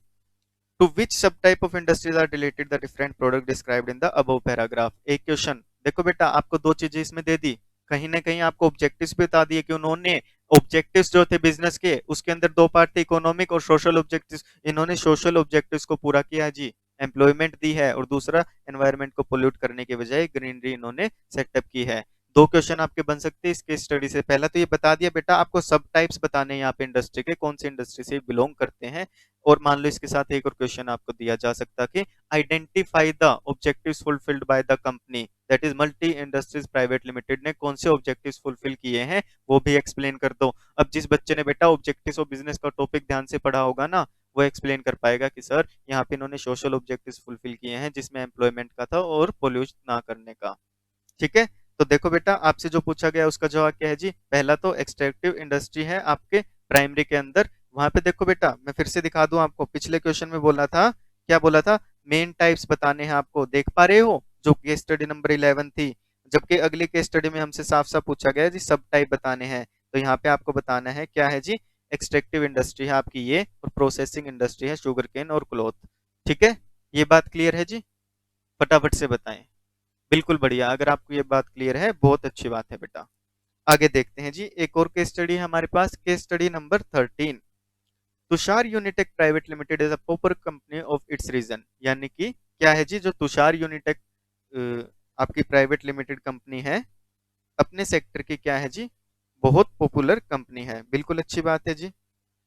A: To which subtype of industries are related the different product described in the above paragraph? एक क्वेश्चन देखो बेटा, आपको दो चीजें इसमें दे दी, कहीं ना कहीं आपको ऑब्जेक्टिव्स भी बता दिए कि उन्होंने ऑब्जेक्टिव्स जो थे बिजनेस के उसके अंदर दो पार्ट थे, इकोनॉमिक और सोशल ऑब्जेक्टिव्स। इन्होंने सोशल ऑब्जेक्टिव्स को पूरा किया जी, एम्प्लॉयमेंट दी है, और दूसरा एनवायरनमेंट को पोल्यूट करने के बजाय ग्रीनरी इन्होंने सेटअप की है। दो क्वेश्चन आपके बन सकते हैं इस केस स्टडी से। पहला तो ये बता दिया बेटा, आपको सब टाइप्स बताने हैं यहाँ पे इंडस्ट्री के, कौन सी इंडस्ट्री से बिलोंग करते हैं। और मान लो इसके साथ एक और क्वेश्चन आपको दिया जा सकता कि identify the objectives fulfilled by the company that is multi industries private limited ने कौन से ऑब्जेक्टिव्स फुलफिल किए हैं, वो भी एक्सप्लेन कर दो। अब जिस बच्चे ने बेटा ऑब्जेक्टिव्स ऑफ बिजनेस का टॉपिक ध्यान से पढ़ा होगा ना, वो एक्सप्लेन कर पाएगा कि सर यहाँ पे इन्होंने सोशल ऑब्जेक्टिव्स फुलफिल किए हैं, जिसमें एम्प्लॉयमेंट का था और पोल्यूट ना करने का। ठीक है, तो देखो बेटा आपसे जो पूछा गया उसका जवाब क्या है जी। पहला तो एक्सट्रैक्टिव इंडस्ट्री है आपके प्राइमरी के अंदर। वहां पे देखो बेटा, मैं फिर से दिखा दूं आपको, पिछले क्वेश्चन में बोला था, क्या बोला था, मेन टाइप्स बताने हैं आपको, देख पा रहे हो, जो केस स्टडी नंबर 11 थी। जबकि अगली केस स्टडी में हमसे साफ साफ पूछा गया जी सब टाइप बताने हैं। तो यहाँ पे आपको बताना है क्या है जी, एक्सट्रैक्टिव इंडस्ट्री है आपकी ये, और प्रोसेसिंग इंडस्ट्री है शुगर केन और क्लॉथ। ठीक है, ये बात क्लियर है जी, फटाफट से बताएं। बिल्कुल बढ़िया, अगर आपको ये बात क्लियर है बहुत अच्छी बात है बेटा। आगे देखते हैं जी, एक और केस स्टडी है हमारे पास, case study number 13। Tushar Unitech private limited is a popular company of its region. यानी कि क्या है जी, जो तुषार यूनिटेक आपकी प्राइवेट लिमिटेड कंपनी है, अपने सेक्टर की क्या है जी, बहुत पॉपुलर कंपनी है। बिल्कुल अच्छी बात है जी,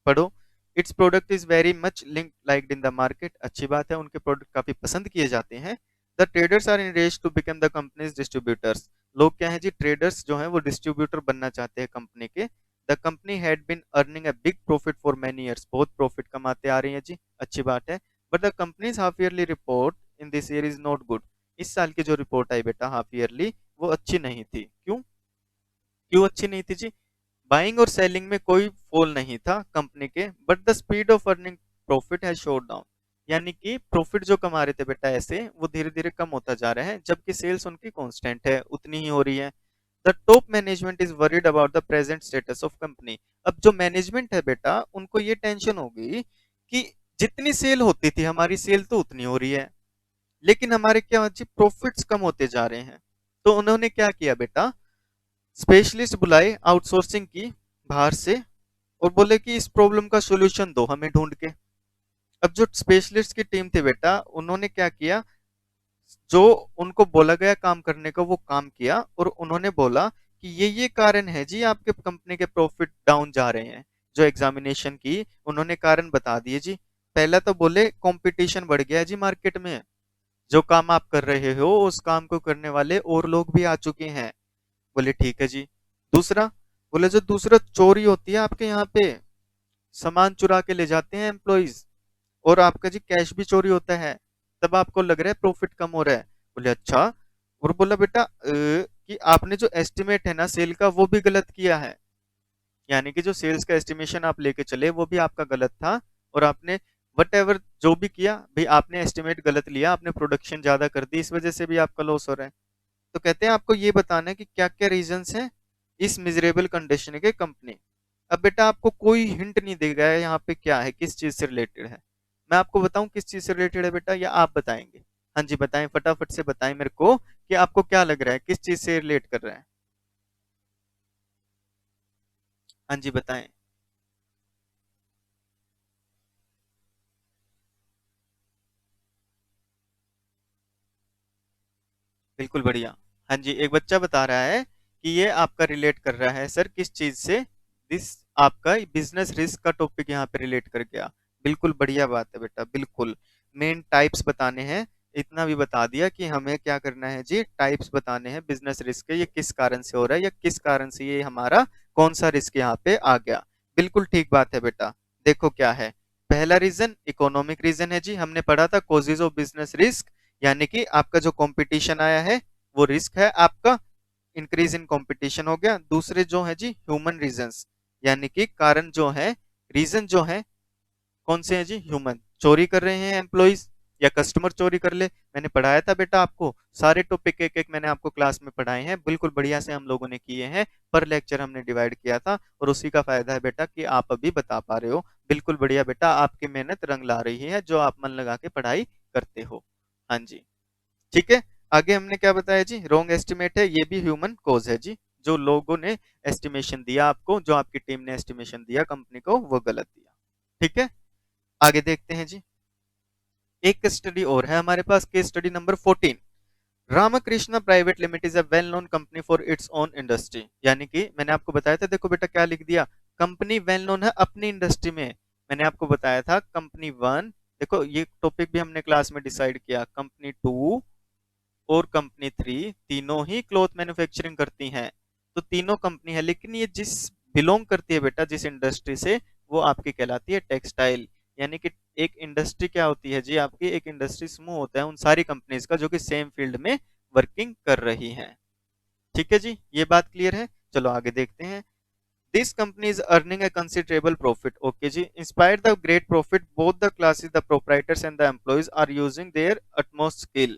A: पढ़ो। It's product is very much link liked in the market. अच्छी बात है, उनके प्रोडक्ट काफी पसंद किए जाते हैं। The traders are in race to become the company's distributors. लोग क्या है जी, ट्रेडर्स जो है वो डिस्ट्रीब्यूटर बनना चाहते हैं कंपनी के। The company had been earning a big profit for many years. बहुत प्रॉफिट कमाते आ रही है जी, अच्छी बात है। But the company's half yearly report in this year is not good. इस साल की जो रिपोर्ट आई बेटा हाफ ईयरली, वो अच्छी नहीं थी। क्यों, क्यों अच्छी नहीं थी जी? बाइंग और सेलिंग में कोई फॉल नहीं था कंपनी के, but the speed of earning profit has showed down. यानी कि प्रॉफिट जो कमा रहे थे बेटा ऐसे, वो धीरे धीरे कम होता जा रहा है, जबकि सेल्स उनकी कांस्टेंट है, उतनी ही हो रही है। The top management is worried about the present status of company. अब जो मैनेजमेंट है बेटा, उनको ये टेंशन होगी कि जितनी सेल होती थी हमारी, सेल तो उतनी हो रही है, लेकिन हमारे क्या प्रॉफिट्स कम होते जा रहे हैं। तो उन्होंने क्या किया बेटा, स्पेशलिस्ट बुलाए आउटसोर्सिंग की बाहर से, और बोले कि इस प्रॉब्लम का सॉल्यूशन दो हमें ढूंढ के। अब जो स्पेशलिस्ट की टीम थी बेटा, उन्होंने क्या किया, जो उनको बोला गया काम करने को वो काम किया, और उन्होंने बोला कि ये कारण है जी आपके कंपनी के प्रॉफिट डाउन जा रहे हैं। जो एग्जामिनेशन की उन्होंने कारण बता दिए जी। पहला तो बोले कंपटीशन बढ़ गया है जी मार्केट में, जो काम आप कर रहे हो उस काम को करने वाले और लोग भी आ चुके हैं। बोले ठीक है जी। दूसरा, बोले जो दूसरा चोरी होती है आपके यहाँ पे, सामान चुरा के ले जाते हैं एम्प्लॉइज, और आपका जी कैश भी चोरी होता है, तब आपको लग रहा है प्रॉफिट कम हो रहा है। बोले अच्छा। और बोला बेटा कि आपने जो एस्टिमेट है ना सेल का, वो भी गलत किया है। यानी कि जो सेल्स का एस्टिमेशन आप लेके चले वो भी आपका गलत था, और आपने वट एवर जो भी किया भाई, आपने एस्टिमेट गलत लिया, आपने प्रोडक्शन ज्यादा कर दी, इस वजह से भी आपका लॉस हो रहा है। तो कहते हैं आपको ये बताना है कि क्या क्या रीजंस हैं इस मिजरेबल कंडीशन के कंपनी। अब बेटा आपको कोई हिंट नहीं दे गया है यहाँ पे क्या है, किस चीज से रिलेटेड है। मैं आपको बताऊं किस चीज से रिलेटेड है बेटा, या आप बताएंगे? हाँ जी बताएं, फटाफट से बताएं मेरे को कि आपको क्या लग रहा है, किस चीज से रिलेट कर रहा है। हाँ जी बताएं। बिल्कुल बढ़िया। हाँ जी, एक बच्चा बता रहा है कि ये आपका रिलेट कर रहा है सर किस चीज से, दिस आपका बिजनेस रिस्क का टॉपिक यहाँ पे रिलेट कर गया। बिल्कुल बढ़िया बात है बेटा, बिल्कुल। मेन टाइप्स बताने हैं, इतना भी बता दिया कि हमें क्या करना है जी, टाइप्स बताने हैं बिजनेस रिस्क के, ये किस कारण से हो रहा है, या किस कारण से ये हमारा कौन सा रिस्क यहाँ पे आ गया। बिल्कुल ठीक बात है बेटा। देखो क्या है, पहला रीजन इकोनॉमिक रीजन है जी, हमने पढ़ा था कॉजेज ऑफ बिजनेस रिस्क। यानी कि आपका जो कंपटीशन आया है वो रिस्क है आपका, इंक्रीज इन कंपटीशन हो गया। दूसरे जो है जी ह्यूमन रीजंस, यानी कि कारण जो है, रीजन जो है कौन से हैं जी, ह्यूमन, चोरी कर रहे हैं एम्प्लॉइज, या कस्टमर चोरी कर ले। मैंने पढ़ाया था बेटा आपको, सारे टॉपिक एक एक मैंने आपको क्लास में पढ़ाए हैं, बिल्कुल बढ़िया से हम लोगों ने किए हैं, पर लेक्चर हमने डिवाइड किया था, और उसी का फायदा है बेटा कि आप अभी बता पा रहे हो। बिल्कुल बढ़िया बेटा, आपकी मेहनत रंग ला रही है जो आप मन लगा के पढ़ाई करते हो। हाँ जी ठीक है। आगे हमने क्या बताया जी, रॉन्ग एस्टिमेट है, ये भी ह्यूमन कोज है जी, जो लोगों ने एस्टिमेशन दिया आपको, जो आपकी टीम ने एस्टिमेशन दिया कंपनी को, वो गलत दिया। ठीक है, आगे देखते हैं जी। एक केस स्टडी और है हमारे पास, case study number 14। Ramakrishna private limited is a well known company for its own industry. यानी कि मैंने आपको बताया था, देखो बेटा क्या लिख दिया, कंपनी वेल नोन है अपनी इंडस्ट्री में। मैंने आपको बताया था कंपनी वन, देखो ये टॉपिक भी हमने क्लास में डिसाइड किया, कंपनी टू और कंपनी थ्री तीनों ही क्लॉथ मैन्युफैक्चरिंग करती हैं। तो तीनों कंपनी है, लेकिन ये जिस बिलोंग करती है बेटा जिस इंडस्ट्री से, वो आपकी कहलाती है टेक्सटाइल। यानी कि एक इंडस्ट्री क्या होती है जी आपकी, एक इंडस्ट्री समूह होता है उन सारी कंपनीज का जो कि सेम फील्ड में वर्किंग कर रही हैं। ठीक है जी, ये बात क्लियर है। चलो आगे देखते हैं। This company is earning a considerable profit। Okay जी, inspire the great profit both the classes the proprietors and the employees are using their utmost skill.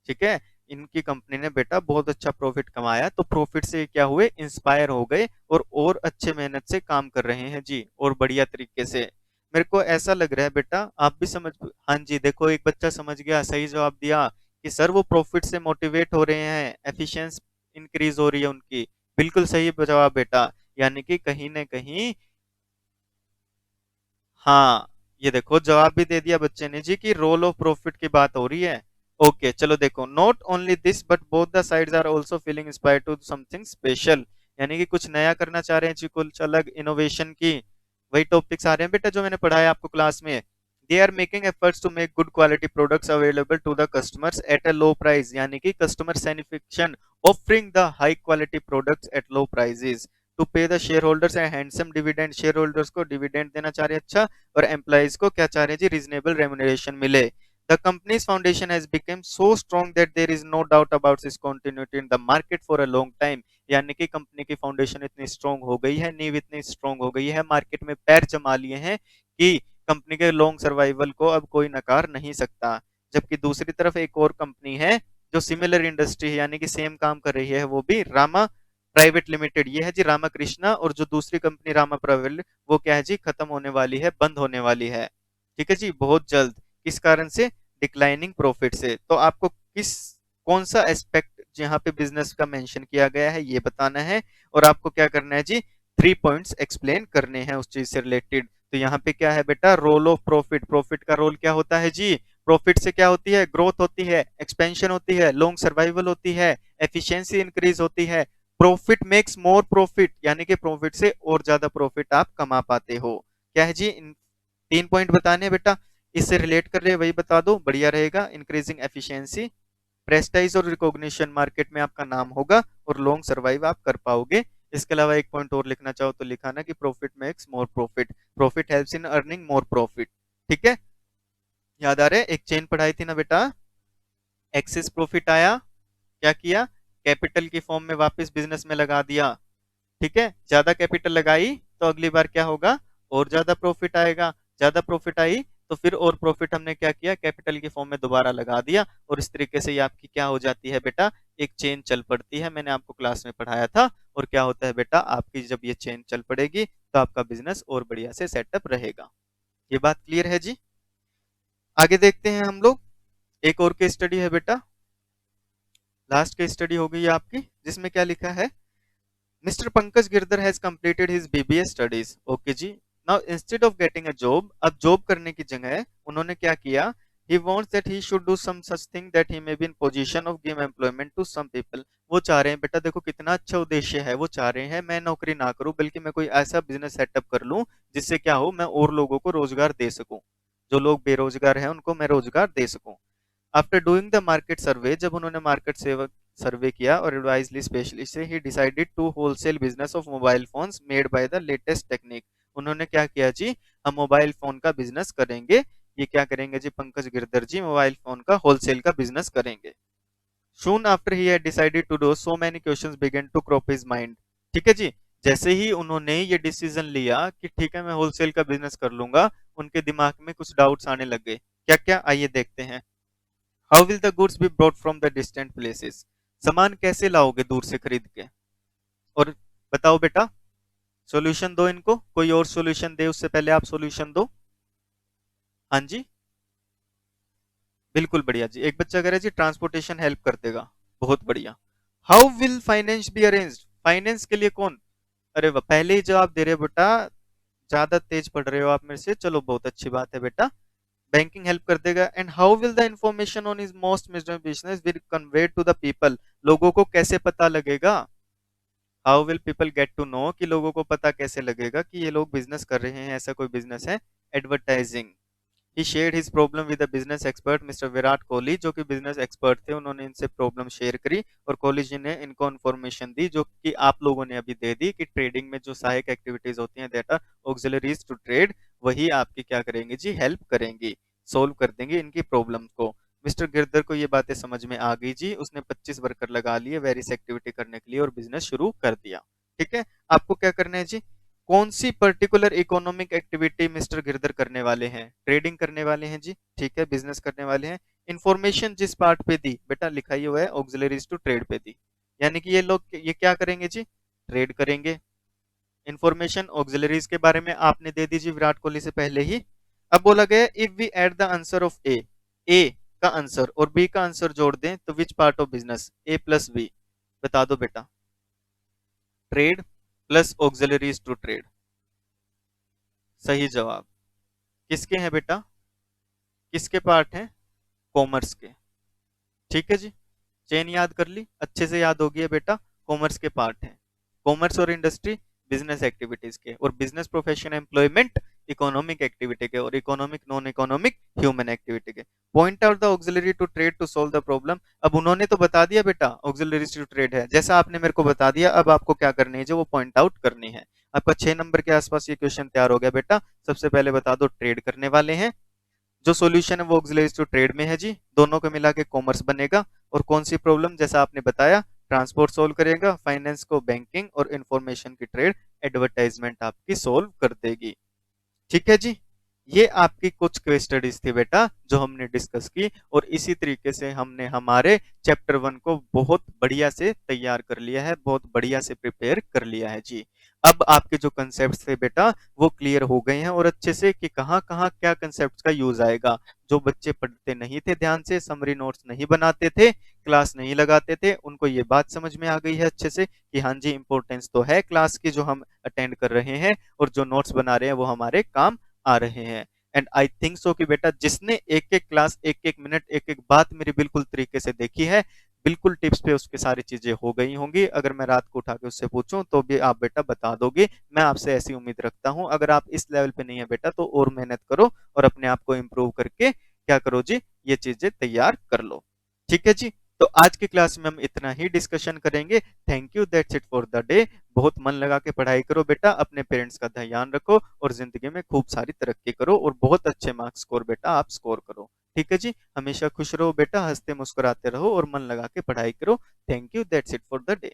A: ठीक है, इनकी कंपनी ने बेटा बहुत अच्छा प्रॉफिट कमाया, तो प्रॉफिट से क्या हुए, इंस्पायर हो गए और अच्छे मेहनत से काम कर रहे हैं जी, और बढ़िया तरीके से। मेरे को ऐसा लग रहा है बेटा आप भी समझ, हाँ जी देखो एक बच्चा समझ गया, सही जवाब दिया कि सर वो प्रॉफिट से मोटिवेट हो रहे हैं, एफिशिएंसी इंक्रीज हो रही है उनकी। बिल्कुल सही जवाब बेटा, यानी कि कहीं ना कहीं, हाँ ये देखो जवाब भी दे दिया बच्चे ने जी कि रोल ऑफ प्रॉफिट की बात हो रही है। ओके चलो देखो, not only this but both the sides are also feeling inspired to something special. यानी कि कुछ नया करना चाह रहे हैं जी, कुछ अलग इनोवेशन की, वही टॉपिक्स आ रहे हैं बेटा जो मैंने पढ़ाया आपको क्लास में। They are making efforts to make good quality products available to the customers at a low price. यानी कि customer satisfaction, offering the high quality products at low prices to pay the shareholders a handsome dividend. Shareholders को डिविडेंड देना चाह रहे हैं अच्छा, और एम्प्लॉइज को क्या चाह रहे हैं जी, रीजनेबल रेम्यूनरेशन मिले। The companies foundation has become so strong that there is no doubt about its continuity in the market for a long time. यानी कि कंपनी की फाउंडेशन इतनी स्ट्रॉन्ग हो गई है, नींव इतनी स्ट्रॉन्ग हो गई है, मार्केट में पैर जमा लिए हैं कि कंपनी के लॉन्ग सर्वाइवल को अब कोई नकार नहीं सकता। जबकि दूसरी तरफ एक और कंपनी है जो सिमिलर इंडस्ट्री है, यानी कि सेम काम कर रही है, वो भी रामा प्राइवेट लिमिटेड। ये है जी रामाकृष्णा, और जो दूसरी कंपनी रामा प्राइवेट, वो क्या है जी, खत्म होने वाली है, बंद होने वाली है। ठीक है जी, बहुत जल्द। किस कारण से, डिक्लाइनिंग प्रॉफिट से। तो आपको किस, कौन सा एस्पेक्ट जहां पे बिजनेस का मेंशन किया गया है ये बताना है, और आपको क्या करना है जी, 3 पॉइंट्स एक्सप्लेन करने हैं उस चीज से रिलेटेड। तो यहाँ पे क्या है बेटा, रोल ऑफ प्रॉफिट। प्रॉफिट का रोल क्या होता है जी, प्रॉफिट से क्या होती है, ग्रोथ होती है, एक्सपेंशन होती है, लॉन्ग सर्वाइवल होती है, एफिशिएंसी इंक्रीज होती है, प्रॉफिट मेक्स मोर प्रॉफिट, यानी कि प्रॉफिट से और ज्यादा प्रॉफिट आप कमा पाते हो। क्या है जी, इन 3 पॉइंट बताने हैं बेटा, इससे रिलेट कर रहे हैं वही बता दो, बढ़िया रहेगा। इंक्रीजिंग एफिशिएंसी, प्रेस्टाइज और रिकॉग्निशन, मार्केट में आपका नाम होगा, और लॉन्ग सर्वाइव आप कर पाओगे। इसके अलावा एक पॉइंट और लिखना चाहो तो लिखा ना कि profit makes more profit, profit helps in earning more profit. ठीक है, याद आ रहा है, एक चेन पढ़ाई थी ना बेटा, एक्सेस प्रॉफिट आया, क्या किया, कैपिटल की फॉर्म में वापस बिजनेस में लगा दिया। ठीक है, ज्यादा कैपिटल लगाई तो अगली बार क्या होगा, और ज्यादा प्रॉफिट आएगा, ज्यादा प्रॉफिट आई तो फिर और प्रॉफिट हमने क्या किया, कैपिटल की फॉर्म में दोबारा लगा दिया, और इस तरीके से ये आपकी क्या हो जाती है बेटा, एक चेन चल पड़ती है। मैंने आपको क्लास में पढ़ाया था। और क्या होता है बेटा, आपकी जब ये चेन चल पड़ेगी तो आपका बिजनेस और बढ़िया से सेटअप रहेगा। ये बात क्लियर है जी। आगे देखते हैं हम लोग, एक और केस स्टडी है बेटा, लास्ट केस स्टडी हो गई है आपकी, जिसमें क्या लिखा है, Mr. Pankaj Girdhar has completed his BBA studies। Okay जी, now instead of getting a job, अब जॉब करने की जगह उन्होंने क्या किया, he wants that he should do some such thing that he may be in position of give employment to some people। वो चाह रहे हैं बेटा, देखो कितना अच्छा उद्देश्य है, वो चाह रहे हैं मैं नौकरी ना करूं, बल्कि मैं कोई ऐसा बिजनेस सेटअप कर लूं जिससे क्या हो, मैं और लोगों को रोजगार दे सकूं, जो लोग बेरोजगार हैं उनको मैं रोजगार दे सकूं। After doing the market survey, जब उन्होंने मार्केट सर्वे किया और एडवाइजली स्पेशलिस्ट से, he decided to wholesale business of mobile phones made by the latest technique. उन्होंने क्या किया जी, हम मोबाइल फोन का बिजनेस करेंगे। ये क्या करेंगे जी, पंकज गिरधर जी मोबाइल फोन का होलसेल का बिजनेस करेंगे। Soon after he had decided to do so, many questions began to crop his mind। ठीक है जी, जैसे ही उन्होंने ये डिसीजन लिया कि ठीक है मैं होलसेल का बिजनेस कर लूंगा, उनके दिमाग में कुछ डाउट्स आने लग गए। क्या क्या, आइए देखते हैं। How will the goods be brought from the distant places. सामान कैसे लाओगे दूर से खरीद के, और बताओ बेटा, सॉल्यूशन दो इनको, कोई और सॉल्यूशन दे उससे पहले आप सॉल्यूशन दो। हाँ जी, बिल्कुल बढ़िया जी, एक बच्चा कह रहा है जी ट्रांसपोर्टेशन हेल्प कर देगा, बहुत बढ़िया। How will finance be arranged, finance के लिए कौन? अरे वाह, पहले ही जवाब दे रहे हो बेटा, ज्यादा तेज पढ़ रहे हो आप मेरे से, चलो बहुत अच्छी बात है बेटा। बैंकिंग हेल्प कर देगा। And how will the information on is most miserable business will convey to the people, लोगों को कैसे पता लगेगा? How will people get to know, कि लोगों को पता कैसे लगेगा कि ये लोग बिजनेस कर रहे हैं, ऐसा कोई बिजनेस है? Advertising. He shared his problem with the business expert mister Virat Kohli, जो कि बिजनेस एक्सपर्ट थे, उन्होंने इनसे प्रॉब्लम शेयर करी और कोहली जी ने इनको इन्फॉर्मेशन दी जो कि आप लोगों ने अभी दे दी, कि ट्रेडिंग में जो सहायक एक्टिविटीज होती हैं that are auxiliaries to trade, वही आपकी क्या करेंगे जी, हेल्प करेंगी, सोल्व कर देंगे इनकी प्रॉब्लम को। मिस्टर गिरधर को ये बातें समझ में आ गई जी, उसने 25 वर्कर लगा लिए वेरियस एक्टिविटी करने के लिए और बिजनेस शुरू कर दिया। ठीक है, आपको क्या करना है जी, कौन सी particular economic activity mister Girdhar करने वाले हैं? ट्रेडिंग करने वाले हैं जी, ठीक है, बिजनेस करने वाले हैं। इंफॉर्मेशन जिस पार्ट पे दी बेटा, लिखा ही हुआ है ऑक्सिलरीज टू ट्रेड पे दी, यानी कि ये लोग ये क्या करेंगे जी, ट्रेड करेंगे। इंफॉर्मेशन ऑक्सिलरीज के बारे में आपने दे दी जी विराट कोहली से पहले ही। अब बोला गया if we add the answer of A का आंसर और बी का आंसर जोड़ दें तो which part of business, A plus B, बता दो बेटा। Trade plus auxiliaries to trade, सही जवाब। किसके हैं बेटा, किसके पार्ट हैं? कॉमर्स के। ठीक है जी, चेन याद कर ली, अच्छे से याद होगी है बेटा, कॉमर्स के पार्ट हैं। कॉमर्स और इंडस्ट्री बिजनेस एक्टिविटीज के, और business profession employment economic activity के, और economic non economic human activity के। Point out the auxiliary to trade to solve the problem, अब उन्होंने तो बता दिया बेटा ऑक्सिलरी टू ट्रेड है, जैसा आपने मेरे को बता दिया, अब आपको क्या करनी है जो वो पॉइंट आउट करनी है। आपका 6 नंबर के आसपास ये क्वेश्चन तैयार हो गया बेटा। सबसे पहले बता दो ट्रेड करने वाले हैं, जो सॉल्यूशन है वो ऑक्सिलरीज टू ट्रेड में है जी, दोनों को मिला के कॉमर्स बनेगा। और कौन सी प्रॉब्लम, जैसा आपने बताया, ट्रांसपोर्ट सोल्व करेगा, फाइनेंस को बैंकिंग, और इंफॉर्मेशन की ट्रेड एडवर्टाइजमेंट आपकी सोल्व कर देगी। ठीक है जी, ये आपकी कुछ केस स्टडीज थी बेटा जो हमने डिस्कस की, और इसी तरीके से हमने हमारे चैप्टर 1 को बहुत बढ़िया से तैयार कर लिया है, बहुत बढ़िया से प्रिपेयर कर लिया है जी। अब आपके जो कंसेप्ट थे बेटा वो क्लियर हो गए हैं, और अच्छे से कि कहाँ कहाँ क्या कंसेप्ट का यूज आएगा। जो बच्चे पढ़ते नहीं थे ध्यान से, समरी नोट्स नहीं बनाते थे, क्लास नहीं लगाते थे, उनको ये बात समझ में आ गई है अच्छे से कि हाँ जी इंपॉर्टेंस तो है क्लास की जो हम अटेंड कर रहे हैं, और जो नोट्स बना रहे हैं वो हमारे काम आ रहे हैं। एंड आई थिंक सो कि बेटा जिसने एक एक क्लास, एक एक मिनट, एक एक बात मेरी बिल्कुल तरीके से देखी है, बिल्कुल टिप्स पे उसके सारी चीजें हो गई होंगी। अगर मैं रात को उठा के उससे पूछूं तो भी आप बेटा बता दोगे, मैं आपसे ऐसी उम्मीद रखता हूं। अगर आप इस लेवल पे नहीं है बेटा तो और मेहनत करो और अपने आप को इम्प्रूव करके क्या करो जी, ये चीजें तैयार कर लो। ठीक है जी, तो आज की क्लास में हम इतना ही डिस्कशन करेंगे। Thank you, that's it for the day. बहुत मन लगा के पढ़ाई करो बेटा, अपने पेरेंट्स का ध्यान रखो, और जिंदगी में खूब सारी तरक्की करो, और बहुत अच्छे मार्क्स स्कोर बेटा आप स्कोर करो। ठीक है जी, हमेशा खुश रहो बेटा, हंसते मुस्कुराते रहो और मन लगा के पढ़ाई करो। Thank you, that's it for the day.